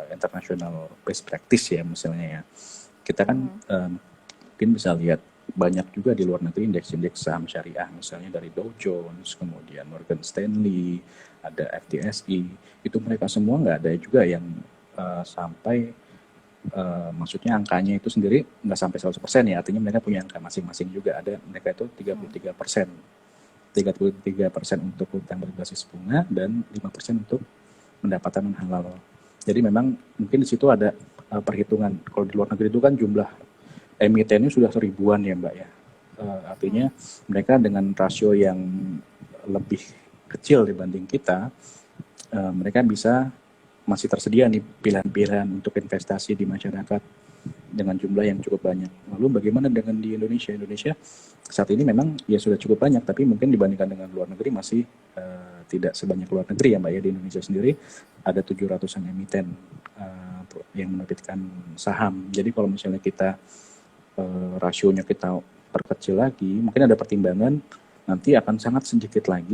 Speaker 2: international best practice ya misalnya ya, kita kan mungkin bisa lihat banyak juga di luar negeri indeks-indeks saham syariah, misalnya dari Dow Jones, kemudian Morgan Stanley, ada FTSE, itu mereka semua nggak ada juga yang sampai maksudnya angkanya itu sendiri nggak sampai 100% ya, artinya mereka punya angka masing-masing juga, ada mereka itu 33%. 33% untuk hutang berbasis bunga dan 5% untuk pendapatan non halal. Jadi memang mungkin di situ ada perhitungan. Kalau di luar negeri itu kan jumlah emitennya sudah seribuan ya Mbak ya. Artinya mereka dengan rasio yang lebih kecil dibanding kita, mereka bisa masih tersedia nih pilihan-pilihan untuk investasi di masyarakat dengan jumlah yang cukup banyak. Lalu bagaimana dengan di Indonesia? Indonesia saat ini memang ya sudah cukup banyak, tapi mungkin dibandingkan dengan luar negeri masih tidak sebanyak luar negeri ya Mbak ya. Di Indonesia sendiri ada 700-an emiten yang menerbitkan saham. Jadi kalau misalnya kita rasionya kita perkecil lagi, mungkin ada pertimbangan nanti akan sangat sedikit lagi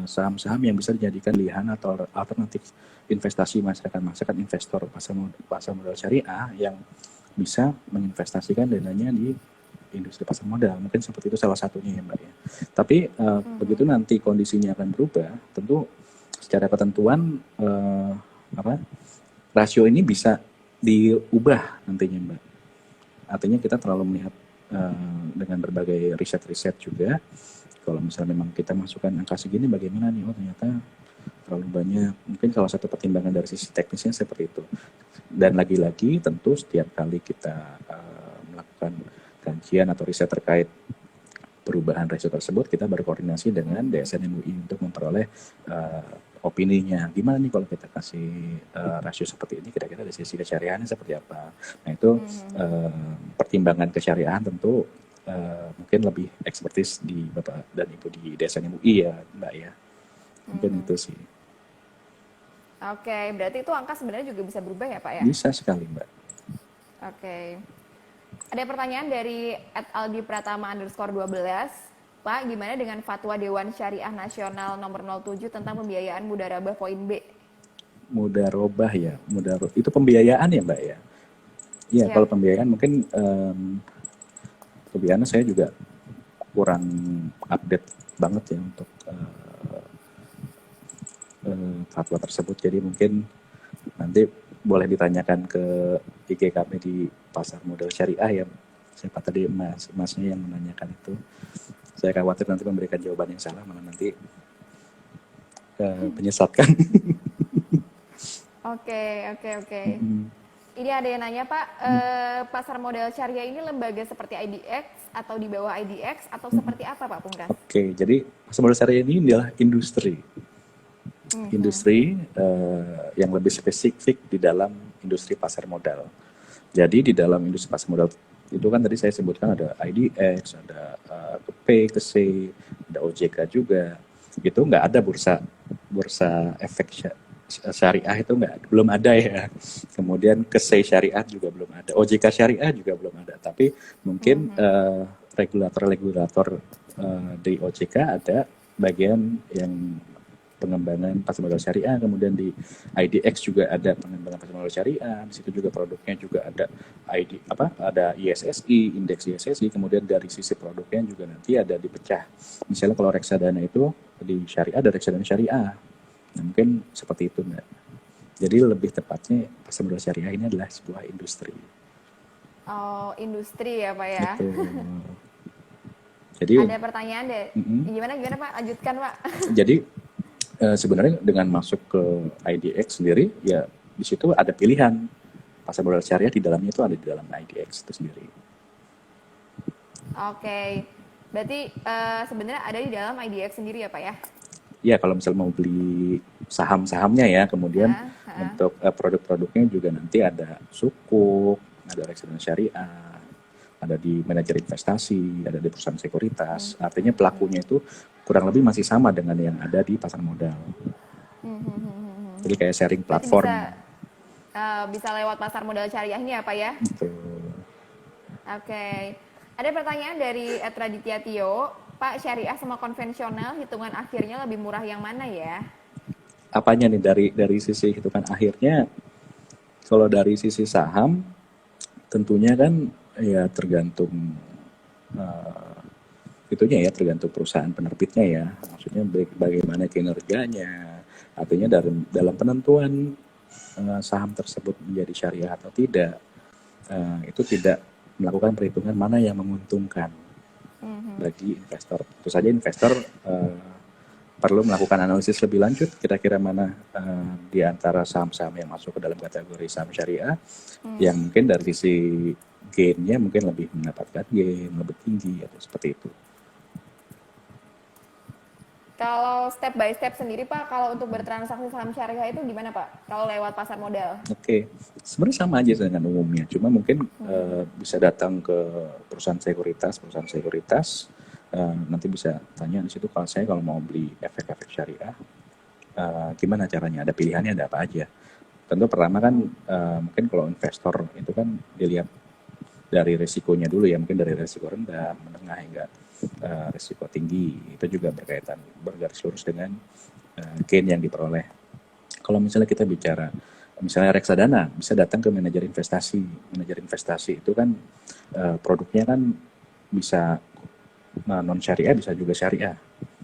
Speaker 2: saham-saham yang bisa dijadikan pilihan atau alternatif investasi masyarakat investor pasar modal syariah yang bisa menginvestasikan dananya di industri pasar modal. Mungkin seperti itu salah satunya ya Mbak ya. Tapi begitu nanti kondisinya akan berubah, tentu secara ketentuan rasio ini bisa diubah nantinya Mbak. Artinya kita terlalu melihat dengan berbagai riset-riset juga, kalau misalnya memang kita masukkan angka segini bagaimana nih, oh ternyata terlalu banyak. Mungkin salah satu pertimbangan dari sisi teknisnya seperti itu. Dan lagi-lagi tentu setiap kali kita melakukan kajian atau riset terkait perubahan rasio tersebut, kita berkoordinasi dengan DSN MUI untuk memperoleh opininya. Gimana nih kalau kita kasih rasio seperti ini, kira-kira dari sisi kesyariahannya seperti apa. Nah itu pertimbangan kesyariahan tentu mungkin lebih ekspertis di Bapak dan Ibu di DSN MUI ya Mbak ya. Mungkin itu sih.
Speaker 1: Oke, berarti itu angka sebenarnya juga bisa berubah ya Pak ya?
Speaker 2: Bisa sekali Mbak.
Speaker 1: Oke. Ada pertanyaan dari @aldi_pratama_12. Pak, gimana dengan fatwa Dewan Syariah Nasional nomor 07 tentang pembiayaan mudarabah poin B?
Speaker 2: Mudarobah ya, itu pembiayaan ya Mbak ya? Iya,
Speaker 1: Ya.
Speaker 2: kalau pembiayaan mungkin kebiasaan saya juga kurang update banget ya untuk fatwa tersebut. Jadi mungkin nanti boleh ditanyakan ke IG kami di Pasar Modal Syariah ya. Siapa tadi masnya yang menanyakan itu. Saya khawatir nanti memberikan jawaban yang salah, malah nanti menyesatkan.
Speaker 1: Oke. Ini ada yang nanya Pak, pasar modal syariah ini lembaga seperti IDX atau di bawah IDX atau seperti apa Pak Pungkas?
Speaker 2: Oke, jadi pasar modal syariah ini adalah industri. Industri yang lebih spesifik di dalam industri pasar modal. Jadi di dalam industri pasar modal itu kan tadi saya sebutkan ada IDX, ada ke P, ke C, ada OJK juga. Itu nggak ada bursa efek syariah itu belum ada ya. Kemudian ke C syariah juga belum ada. OJK syariah juga belum ada. Tapi mungkin regulator-regulator di OJK ada bagian yang pengembangan pasar modal syariah, kemudian di IDX juga ada pengembangan pasar modal syariah, di situ juga produknya juga ada ada ISSI, indeks ISSI, kemudian dari sisi produknya juga nanti ada dipecah. Misalnya kalau reksadana itu di syariah ada reksadana syariah. Nah, mungkin seperti itu Mbak. Jadi lebih tepatnya pasar modal syariah ini adalah sebuah industri.
Speaker 1: Oh, industri ya Pak ya.
Speaker 2: Betul. Jadi
Speaker 1: ada pertanyaan deh. Gimana Pak? Lanjutkan Pak.
Speaker 2: Jadi sebenarnya dengan masuk ke IDX sendiri ya di situ ada pilihan pasar modal syariah di dalamnya itu ada di dalam IDX itu sendiri.
Speaker 1: Oke. Berarti sebenarnya ada di dalam IDX sendiri ya Pak ya?
Speaker 2: Ya kalau misalnya mau beli saham-sahamnya ya, kemudian untuk produk-produknya juga nanti ada sukuk, ada reksadana syariah, ada di manajer investasi, ada di perusahaan sekuritas. Artinya pelakunya itu kurang lebih masih sama dengan yang ada di pasar modal. Jadi kayak sharing platform.
Speaker 1: Bisa lewat pasar modal syariah ini ya Pak ya?
Speaker 2: Betul.
Speaker 1: Oke. Ada pertanyaan dari Raditya Tio. Pak, syariah sama konvensional hitungan akhirnya lebih murah yang mana ya?
Speaker 2: Apanya nih dari sisi hitungan akhirnya? Kalau dari sisi saham tentunya kan ya tergantung itunya ya, tergantung perusahaan penerbitnya ya. Maksudnya bagaimana kinerjanya. Artinya dalam penentuan saham tersebut menjadi syariah atau tidak, itu tidak melakukan perhitungan mana yang menguntungkan bagi investor. Tentu saja investor perlu melakukan analisis lebih lanjut kira-kira mana di antara saham-saham yang masuk ke dalam kategori saham syariah yang mungkin dari sisi gain-nya mungkin lebih mendapatkan gain lebih tinggi atau seperti itu.
Speaker 1: Kalau step by step sendiri Pak, kalau untuk bertransaksi saham syariah itu gimana Pak? Kalau lewat pasar modal?
Speaker 2: Oke, sebenarnya sama aja dengan umumnya. Cuma mungkin bisa datang ke perusahaan sekuritas, nanti bisa tanya di situ kalau mau beli efek-efek syariah, gimana caranya? Ada pilihannya, ada apa aja. Tentu pertama kan mungkin kalau investor itu kan dilihat dari risikonya dulu ya, mungkin dari risiko rendah, menengah hingga risiko tinggi. Itu juga bergaris lurus dengan gain yang diperoleh. Kalau misalnya kita bicara misalnya reksadana, bisa datang ke manajer investasi. Manajer investasi itu kan produknya kan bisa non syariah, bisa juga syariah.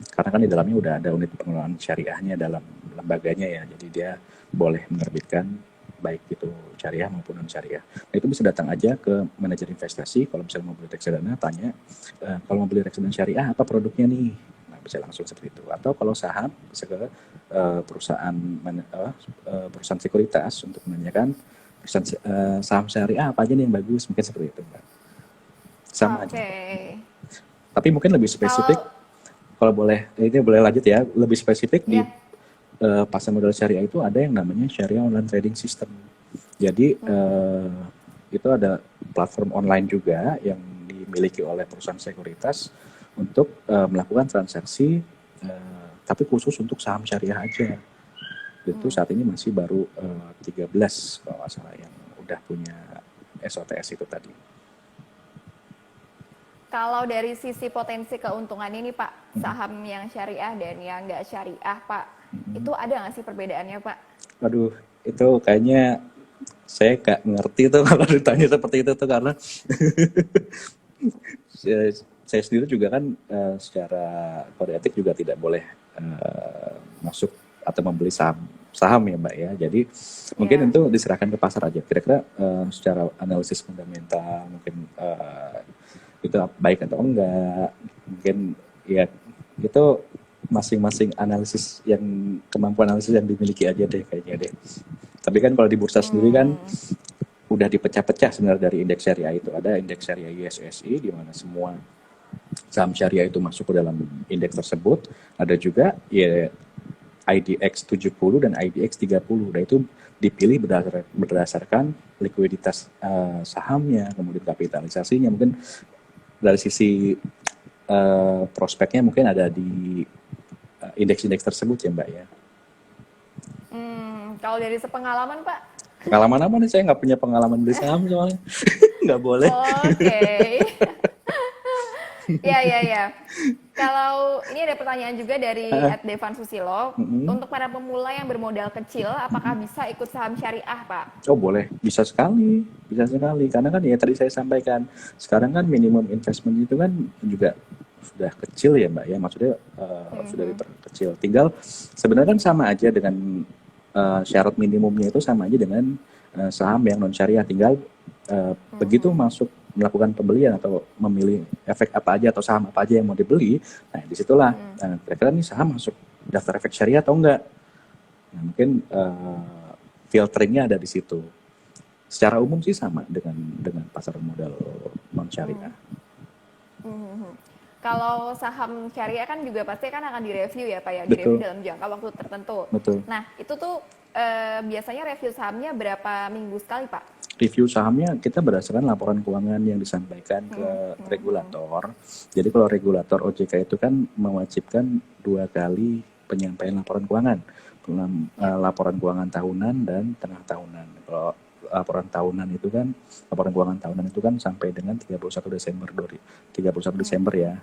Speaker 2: Karena kan di dalamnya udah ada unit pengelolaan syariahnya dalam lembaganya ya. Jadi dia boleh menerbitkan baik itu syariah maupun non syariah. Nah, itu bisa datang aja ke manajer investasi. Kalau misalnya mau beli reksadana, tanya kalau mau beli reksadana syariah apa produknya nih. Nah, bisa langsung seperti itu. Atau kalau saham bisa ke perusahaan sekuritas untuk menanyakan perusahaan saham syariah apa aja nih yang bagus, mungkin seperti itu Mbak. Sama aja. Tapi mungkin lebih spesifik. Kalau boleh, ini boleh lanjut ya. Lebih spesifik di pasar modal syariah itu ada yang namanya Syariah Online Trading System. Jadi itu ada platform online juga yang dimiliki oleh perusahaan sekuritas untuk melakukan transaksi, tapi khusus untuk saham syariah aja. Itu saat ini masih baru 13 kalau nggak salah yang udah punya SOTS itu tadi.
Speaker 1: Kalau dari sisi potensi keuntungan ini Pak, saham yang syariah dan yang nggak syariah Pak, itu ada nggak sih perbedaannya Pak?
Speaker 2: Aduh, itu kayaknya saya nggak ngerti tuh kalau ditanya seperti itu tuh, karena saya sendiri juga kan secara kode etik juga tidak boleh masuk atau membeli saham ya Mbak ya. Jadi mungkin
Speaker 1: Ya.
Speaker 2: itu diserahkan ke pasar aja. Kira-kira secara analisis fundamental mungkin itu baik atau enggak. Mungkin ya itu masing-masing analisis yang kemampuan analisis yang dimiliki aja deh kayaknya deh. Tapi kan kalau di bursa sendiri kan udah dipecah-pecah sebenarnya dari indeks syariah itu. Ada indeks syariah ISSI di mana semua saham syariah itu masuk ke dalam indeks tersebut. Ada juga ya IDX 70 dan IDX 30. Nah itu dipilih berdasarkan likuiditas sahamnya, kemudian kapitalisasinya. Mungkin dari sisi prospeknya mungkin ada di indeks-indeks tersebut ya Mbak ya.
Speaker 1: Kalau dari sepengalaman Pak?
Speaker 2: Pengalaman apa nih? Saya nggak punya pengalaman beli saham soalnya. Nggak boleh.
Speaker 1: Oke. Ya, ya, ya. Kalau ini ada pertanyaan juga dari @Devan Susilo, untuk para pemula yang bermodal kecil, apakah bisa ikut saham syariah, Pak?
Speaker 2: Oh boleh, bisa sekali, bisa sekali. Karena kan ya tadi saya sampaikan, sekarang kan minimum investment itu kan juga sudah kecil ya Mbak ya, maksudnya sudah kecil. Tinggal sebenarnya kan sama aja dengan syarat minimumnya itu sama aja dengan saham yang non syariah. Tinggal begitu masuk melakukan pembelian atau memilih efek apa aja atau saham apa aja yang mau dibeli, nah disitulah kira-kira nih saham masuk daftar efek syariah atau enggak. Nah mungkin filteringnya ada di situ. Secara umum sih sama dengan pasar modal non syariah.
Speaker 1: Kalau saham syariah kan juga pasti kan akan direview ya Pak ya,
Speaker 2: Betul.
Speaker 1: direview dalam jangka waktu tertentu.
Speaker 2: Betul.
Speaker 1: Nah itu tuh biasanya review sahamnya berapa minggu sekali Pak?
Speaker 2: Review sahamnya kita berdasarkan laporan keuangan yang disampaikan ke regulator. Jadi kalau regulator OJK itu kan mewajibkan 2 kali penyampaian laporan keuangan. Laporan keuangan tahunan dan tengah tahunan. Kalau laporan keuangan tahunan itu kan sampai dengan 31 Desember ya.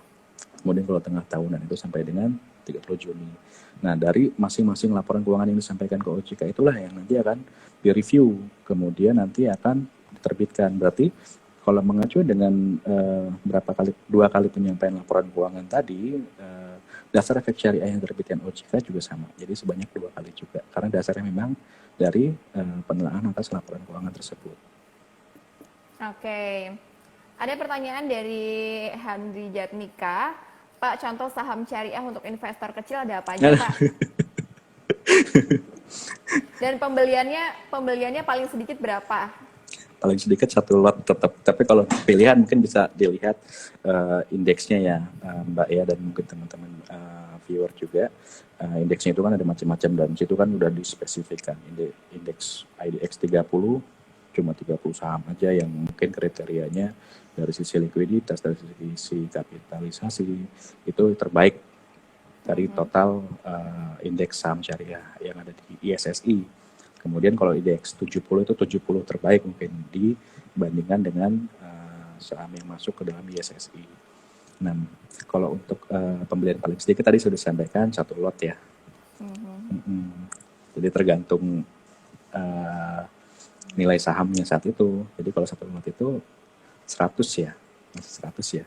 Speaker 2: Kemudian kalau tengah tahunan itu sampai dengan 30 Juni. Nah, dari masing-masing laporan keuangan yang disampaikan ke OJK itulah yang nanti akan direview, kemudian nanti akan diterbitkan. Berarti kalau mengacu dengan 2 kali penyampaian laporan keuangan tadi, dasar efek syariah yang diterbitkan OJK juga sama. Jadi sebanyak 2 kali juga, karena dasarnya memang dari penelaahan atas laporan keuangan tersebut.
Speaker 1: Oke. Ada pertanyaan dari Handri Jatnika, Pak, contoh saham syariah untuk investor kecil ada apa aja Pak? Dan pembeliannya paling sedikit berapa?
Speaker 2: Paling sedikit 1 lot tetap. Tapi kalau pilihan mungkin bisa dilihat indeksnya ya Mbak ya, dan mungkin teman-teman viewer juga. Indeksnya itu kan ada macam-macam, dan situ kan udah dispesifikkan indeks IDX 30 cuma 30 saham aja yang mungkin kriterianya dari sisi likuiditas, dari sisi kapitalisasi itu terbaik dari total indeks saham syariah yang ada di ISSI. Kemudian kalau indeks 70 itu 70 terbaik mungkin dibandingkan dengan saham yang masuk ke dalam ISSI. Nah, kalau untuk pembelian paling sedikit tadi sudah disampaikan 1 lot ya. Jadi tergantung nilai sahamnya saat itu. Jadi kalau 1 lot itu 100 ya, masih 100 ya.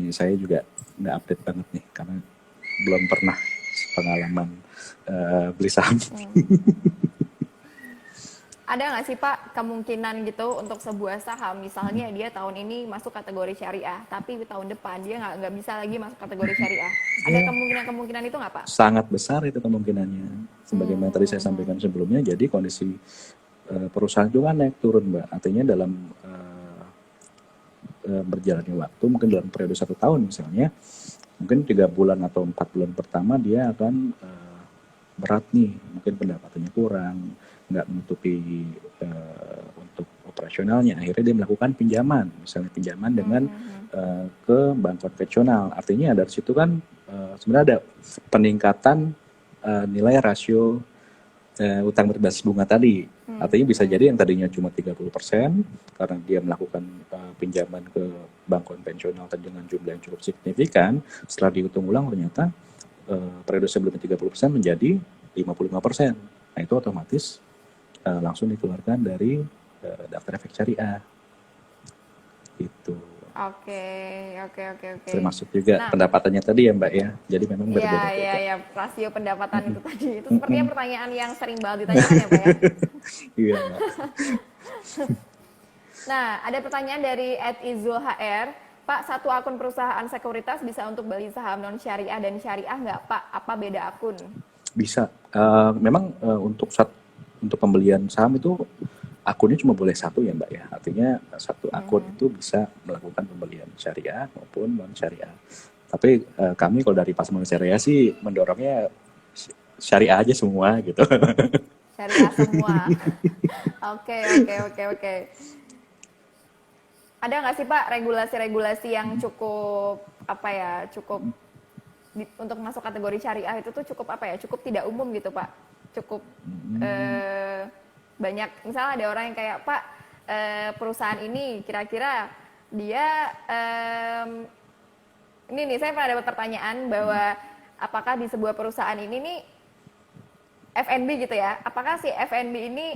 Speaker 2: Ini saya juga nggak update banget nih karena belum pernah pengalaman beli saham.
Speaker 1: Ada nggak sih Pak kemungkinan gitu untuk sebuah saham, misalnya dia tahun ini masuk kategori syariah, tapi tahun depan dia nggak bisa lagi masuk kategori syariah. Ada kemungkinan itu nggak Pak?
Speaker 2: Sangat besar itu kemungkinannya. Sebagaimana tadi saya sampaikan sebelumnya, jadi kondisi perusahaan juga naik turun Mbak. Artinya dalam berjalannya waktu, mungkin dalam periode 1 tahun misalnya, mungkin 3 bulan atau 4 bulan pertama dia akan berat nih, mungkin pendapatannya kurang, nggak menutupi untuk operasionalnya. Akhirnya dia melakukan pinjaman, misalnya pinjaman dengan ke bank konvensional. Artinya dari situ kan sebenarnya ada peningkatan nilai rasio utang berbasis bunga tadi. Artinya bisa jadi yang tadinya cuma 30% karena dia melakukan pinjaman ke bank konvensional dengan jumlah yang cukup signifikan, setelah dihitung ulang ternyata periode sebelumnya 30% menjadi 55%. Nah itu otomatis langsung dikeluarkan dari daftar efek syariah. Itu.
Speaker 1: Oke, oke, oke, oke.
Speaker 2: Termasuk juga
Speaker 1: Nah,
Speaker 2: pendapatannya tadi ya Mbak ya. Jadi memang
Speaker 1: ya, ya,
Speaker 2: berbeda-beda.
Speaker 1: ya, rasio pendapatan itu tadi. Itu sepertinya pertanyaan yang sering banget ditanyakan ya, Pak ya.
Speaker 2: Iya Mbak.
Speaker 1: Nah, ada pertanyaan dari @izulhr. Pak, satu akun perusahaan sekuritas bisa untuk beli saham non syariah dan syariah nggak, Pak? Apa beda akun?
Speaker 2: Bisa. Memang untuk pembelian saham itu akunnya cuma boleh satu ya Mbak ya. Artinya satu akun itu bisa melakukan pembelian syariah maupun non syariah. Tapi kami kalau dari Pasar Syariah sih mendorongnya syariah aja semua gitu.
Speaker 1: Syariah semua. Oke, oke, oke, oke. Ada nggak sih Pak regulasi-regulasi yang cukup apa ya, cukup untuk masuk kategori syariah itu tuh cukup apa ya, cukup tidak umum gitu Pak, cukup banyak, misalnya ada orang yang kayak Pak, perusahaan ini kira-kira dia ini nih saya pernah dapat pertanyaan bahwa apakah di sebuah perusahaan ini nih F&B gitu ya, apakah si F&B ini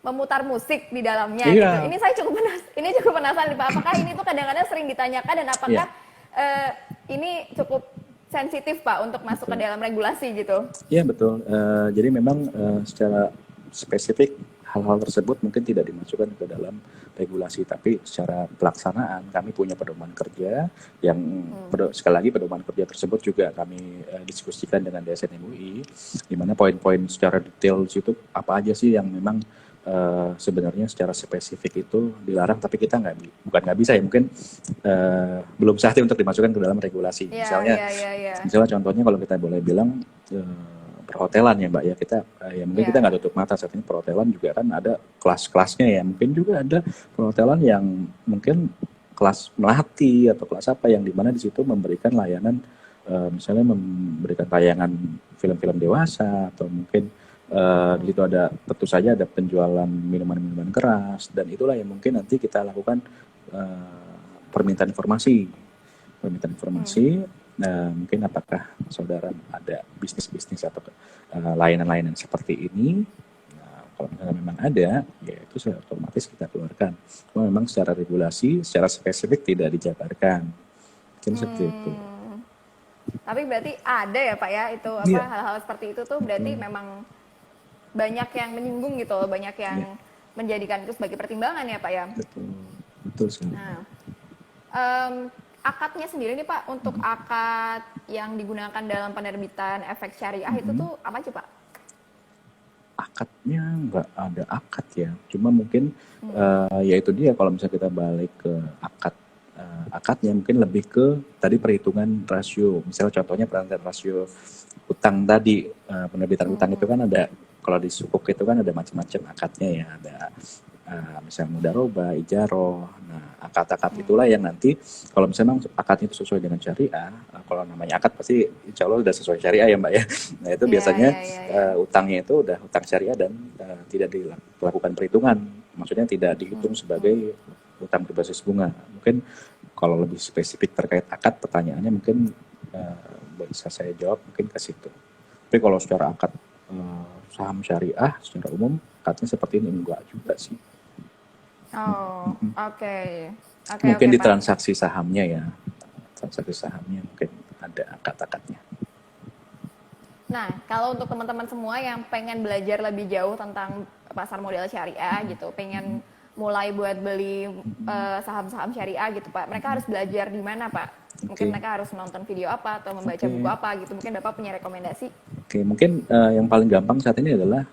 Speaker 1: memutar musik di dalamnya
Speaker 2: Iya.
Speaker 1: gitu. Ini saya cukup penasaran Pak. Apakah ini tuh kadang-kadang sering ditanyakan dan apakah ini cukup sensitif Pak untuk masuk ke dalam regulasi gitu?
Speaker 2: Iya betul. Jadi memang secara spesifik hal-hal tersebut mungkin tidak dimasukkan ke dalam regulasi, tapi secara pelaksanaan kami punya pedoman kerja yang sekali lagi pedoman kerja tersebut juga kami diskusikan dengan DSN MUI, di mana poin-poin secara detail situ apa aja sih yang memang sebenarnya secara spesifik itu dilarang, tapi kita bukan nggak bisa ya, mungkin belum saatnya untuk dimasukkan ke dalam regulasi. Misalnya contohnya kalau kita boleh bilang perhotelan ya Mbak ya, kita ya mungkin kita nggak tutup mata, saat ini perhotelan juga kan ada kelas-kelasnya ya, mungkin juga ada perhotelan yang mungkin kelas melati atau kelas apa yang dimana di situ memberikan layanan misalnya memberikan tayangan film-film dewasa, atau mungkin di situ ada tentu saja ada penjualan minuman-minuman keras, dan itulah yang mungkin nanti kita lakukan permintaan informasi. Mungkin apakah saudara ada bisnis-bisnis atau layanan-layanan seperti ini. Nah, kalau misalnya memang ada, ya itu otomatis kita keluarkan. Cuma memang secara regulasi, secara spesifik tidak dijabarkan. Mungkin seperti itu.
Speaker 1: Tapi berarti ada ya Pak ya, itu apa hal-hal seperti itu tuh berarti memang banyak yang menyinggung gitu loh, banyak yang menjadikan itu sebagai pertimbangan ya Pak ya.
Speaker 2: Betul sekali.
Speaker 1: Nah, akadnya sendiri nih Pak, untuk akad yang digunakan dalam penerbitan efek syariah itu tuh apa sih Pak?
Speaker 2: Akadnya nggak ada akad ya, cuma mungkin ya itu dia, kalau misalnya kita balik ke akadnya mungkin lebih ke tadi perhitungan rasio. Misalnya contohnya perhitungan rasio utang tadi, penerbitan utang itu kan ada, kalau di sukuk itu kan ada macam-macam akadnya ya, ada misalnya mudaroba, ijaroh. Nah, akad-akad itulah yang nanti kalau misalnya akadnya itu sesuai dengan syariah, kalau namanya akad pasti insya Allah sudah sesuai syariah ya Mbak ya. Nah itu biasanya utangnya itu udah utang syariah dan tidak dilakukan perhitungan, maksudnya tidak dihitung sebagai utang berbasis bunga. Mungkin kalau lebih spesifik terkait akad, pertanyaannya mungkin bisa saya jawab mungkin ke situ. Tapi kalau secara akad saham syariah secara umum akadnya seperti ini enggak juga sih.
Speaker 1: Oh, oke.
Speaker 2: Mungkin di transaksi sahamnya ya, transaksi sahamnya mungkin ada akad-akadnya.
Speaker 1: Nah, kalau untuk teman-teman semua yang pengen belajar lebih jauh tentang pasar modal syariah gitu, pengen mulai buat beli saham-saham syariah gitu Pak, mereka harus belajar di mana Pak? Mungkin mereka harus nonton video apa atau membaca buku apa gitu, mungkin Bapak punya rekomendasi?
Speaker 2: Mungkin yang paling gampang saat ini adalah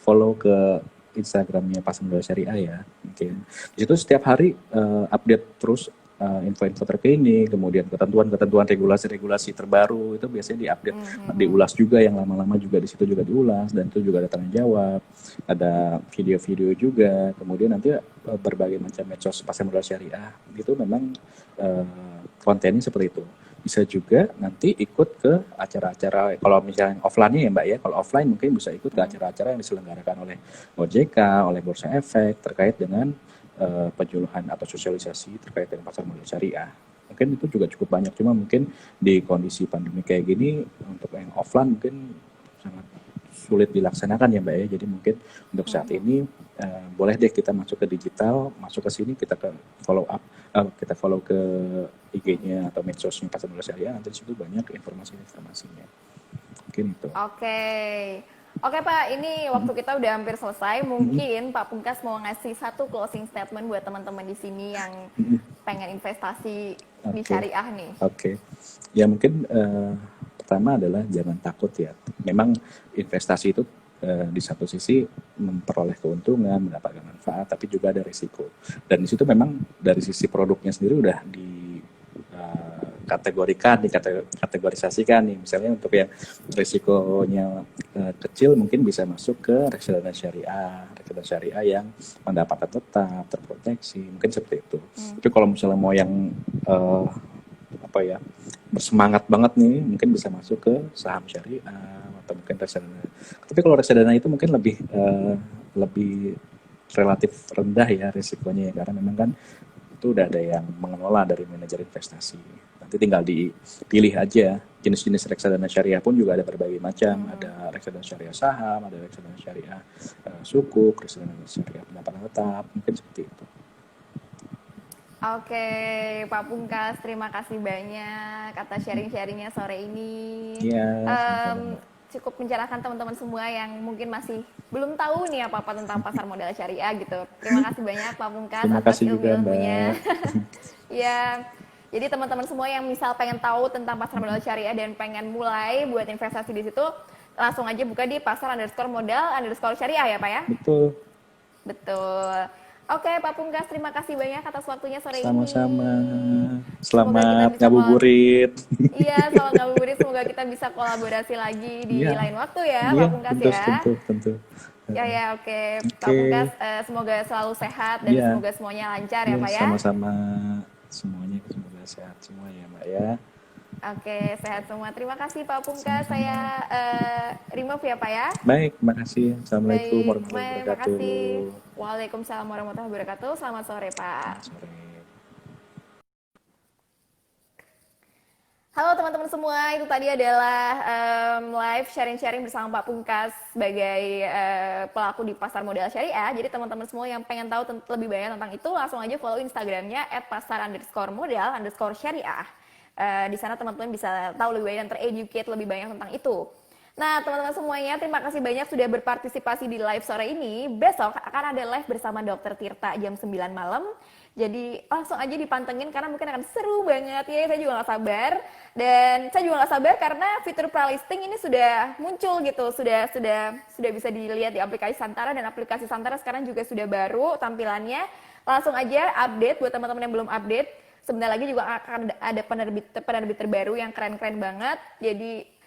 Speaker 2: follow ke Instagramnya Pasar Modal Syariah ya. Mungkin di situ setiap hari update terus info-info terkini, kemudian ketentuan-ketentuan regulasi-regulasi terbaru itu biasanya diupdate, diulas juga, yang lama-lama juga di situ juga diulas, dan itu juga ada tanya jawab, ada video-video juga, kemudian nanti berbagai macam medsos Pasar Modal Syariah itu memang kontennya seperti itu. Di bisa juga nanti ikut ke acara-acara, kalau misalnya offline-nya ya Mbak ya, kalau offline mungkin bisa ikut ke acara-acara yang diselenggarakan oleh OJK, oleh Bursa Efek terkait dengan penyuluhan atau sosialisasi terkait dengan pasar modal syariah. Mungkin itu juga cukup banyak, cuma mungkin di kondisi pandemi kayak gini untuk yang offline mungkin sangat sulit dilaksanakan ya Mbak ya. Jadi mungkin untuk saat ini boleh deh kita masuk ke digital, masuk ke sini kita ke follow up, kita follow ke IG-nya atau medsosnya Pasar Modal Syariah, nanti di situ banyak informasi-informasinya. Mungkin itu.
Speaker 1: Oke. Oke Pak, ini waktu kita udah hampir selesai. Mungkin Pak Pungkas mau ngasih satu closing statement buat teman-teman di sini yang pengen investasi di syariah nih.
Speaker 2: Oke. Ya mungkin pertama adalah jangan takut ya. Memang investasi itu di satu sisi memperoleh keuntungan, mendapatkan manfaat, tapi juga ada risiko. Dan di situ memang dari sisi produknya sendiri udah kategorikan, dikategorisasikan nih. Misalnya untuk yang risikonya kecil mungkin bisa masuk ke reksadana syariah yang pendapatan tetap, terproteksi, mungkin seperti itu. Tapi kalau misalnya mau yang bersemangat banget nih, mungkin bisa masuk ke saham syariah atau mungkin reksadana. Tapi kalau reksadana itu mungkin lebih relatif rendah ya risikonya ya, karena memang kan itu udah ada yang mengelola dari manajer investasi. Nanti tinggal dipilih aja. Jenis-jenis reksadana syariah pun juga ada berbagai macam. Ada reksadana syariah saham, ada reksadana syariah sukuk, reksadana syariah pendapatan tetap, mungkin seperti itu.
Speaker 1: Oke, Pak Pungkas, terima kasih banyak atas sharing-sharingnya sore ini.
Speaker 2: Iya.
Speaker 1: Cukup mencerahkan teman-teman semua yang mungkin masih belum tahu nih apa-apa tentang pasar modal syariah gitu. Terima kasih banyak Pak Pungkas atas ilmu-ilmunya. Ya, jadi teman-teman semua yang misal pengen tahu tentang pasar modal syariah dan pengen mulai buat investasi di situ, langsung aja buka di pasar_modal_syariah ya Pak ya? Betul. Oke, Pak Pungkas, terima kasih banyak atas waktunya sore ini.
Speaker 2: Sama-sama. Selamat ngabuburit.
Speaker 1: Iya, selamat ngabuburit. Semoga kita bisa kolaborasi lagi di lain waktu ya, Pak Pungkas ya.
Speaker 2: Tentu.
Speaker 1: Ya, oke. Pak Pungkas, semoga selalu sehat dan semoga semuanya lancar ya, Pak ya.
Speaker 2: Sama-sama. Semuanya semoga sehat semua ya, Mbak ya.
Speaker 1: Oke, sehat semua. Terima kasih Pak Pungkas. Saya remove ya Pak ya.
Speaker 2: Baik, terima kasih. Assalamualaikum warahmatullahi wabarakatuh.
Speaker 1: Terima kasih. Waalaikumsalam warahmatullahi wabarakatuh. Selamat sore Pak.
Speaker 2: Selamat sore.
Speaker 1: Halo teman-teman semua, itu tadi adalah live sharing-sharing bersama Pak Pungkas sebagai pelaku di pasar modal syariah. Jadi teman-teman semua yang pengen tahu lebih banyak tentang itu, langsung aja follow Instagramnya @pasar_modal_syariah. Di sana teman-teman bisa tahu lebih banyak dan tereducate lebih banyak tentang itu. Nah teman-teman semuanya, terima kasih banyak sudah berpartisipasi di live sore ini. Besok akan ada live bersama Dr. Tirta jam 9 malam. Jadi langsung aja dipantengin karena mungkin akan seru banget ya. Saya juga gak sabar. Dan saya juga gak sabar karena fitur pralisting ini sudah muncul gitu. Sudah bisa dilihat di aplikasi Santara, dan aplikasi Santara sekarang juga sudah baru tampilannya. Langsung aja update buat teman-teman yang belum update. Sebentar lagi juga akan ada penerbit terbaru yang keren-keren banget. Jadi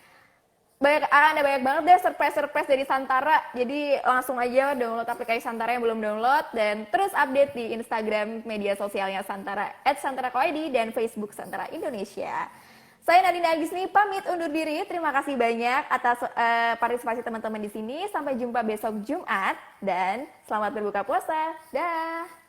Speaker 1: ada banyak banget deh surprise dari Santara. Jadi langsung aja download aplikasi Santara yang belum download, dan terus update di Instagram media sosialnya Santara @santara_id dan Facebook Santara Indonesia. Saya Nadine Agisni pamit undur diri. Terima kasih banyak atas partisipasi teman-teman di sini. Sampai jumpa besok Jumat dan selamat berbuka puasa. Dah.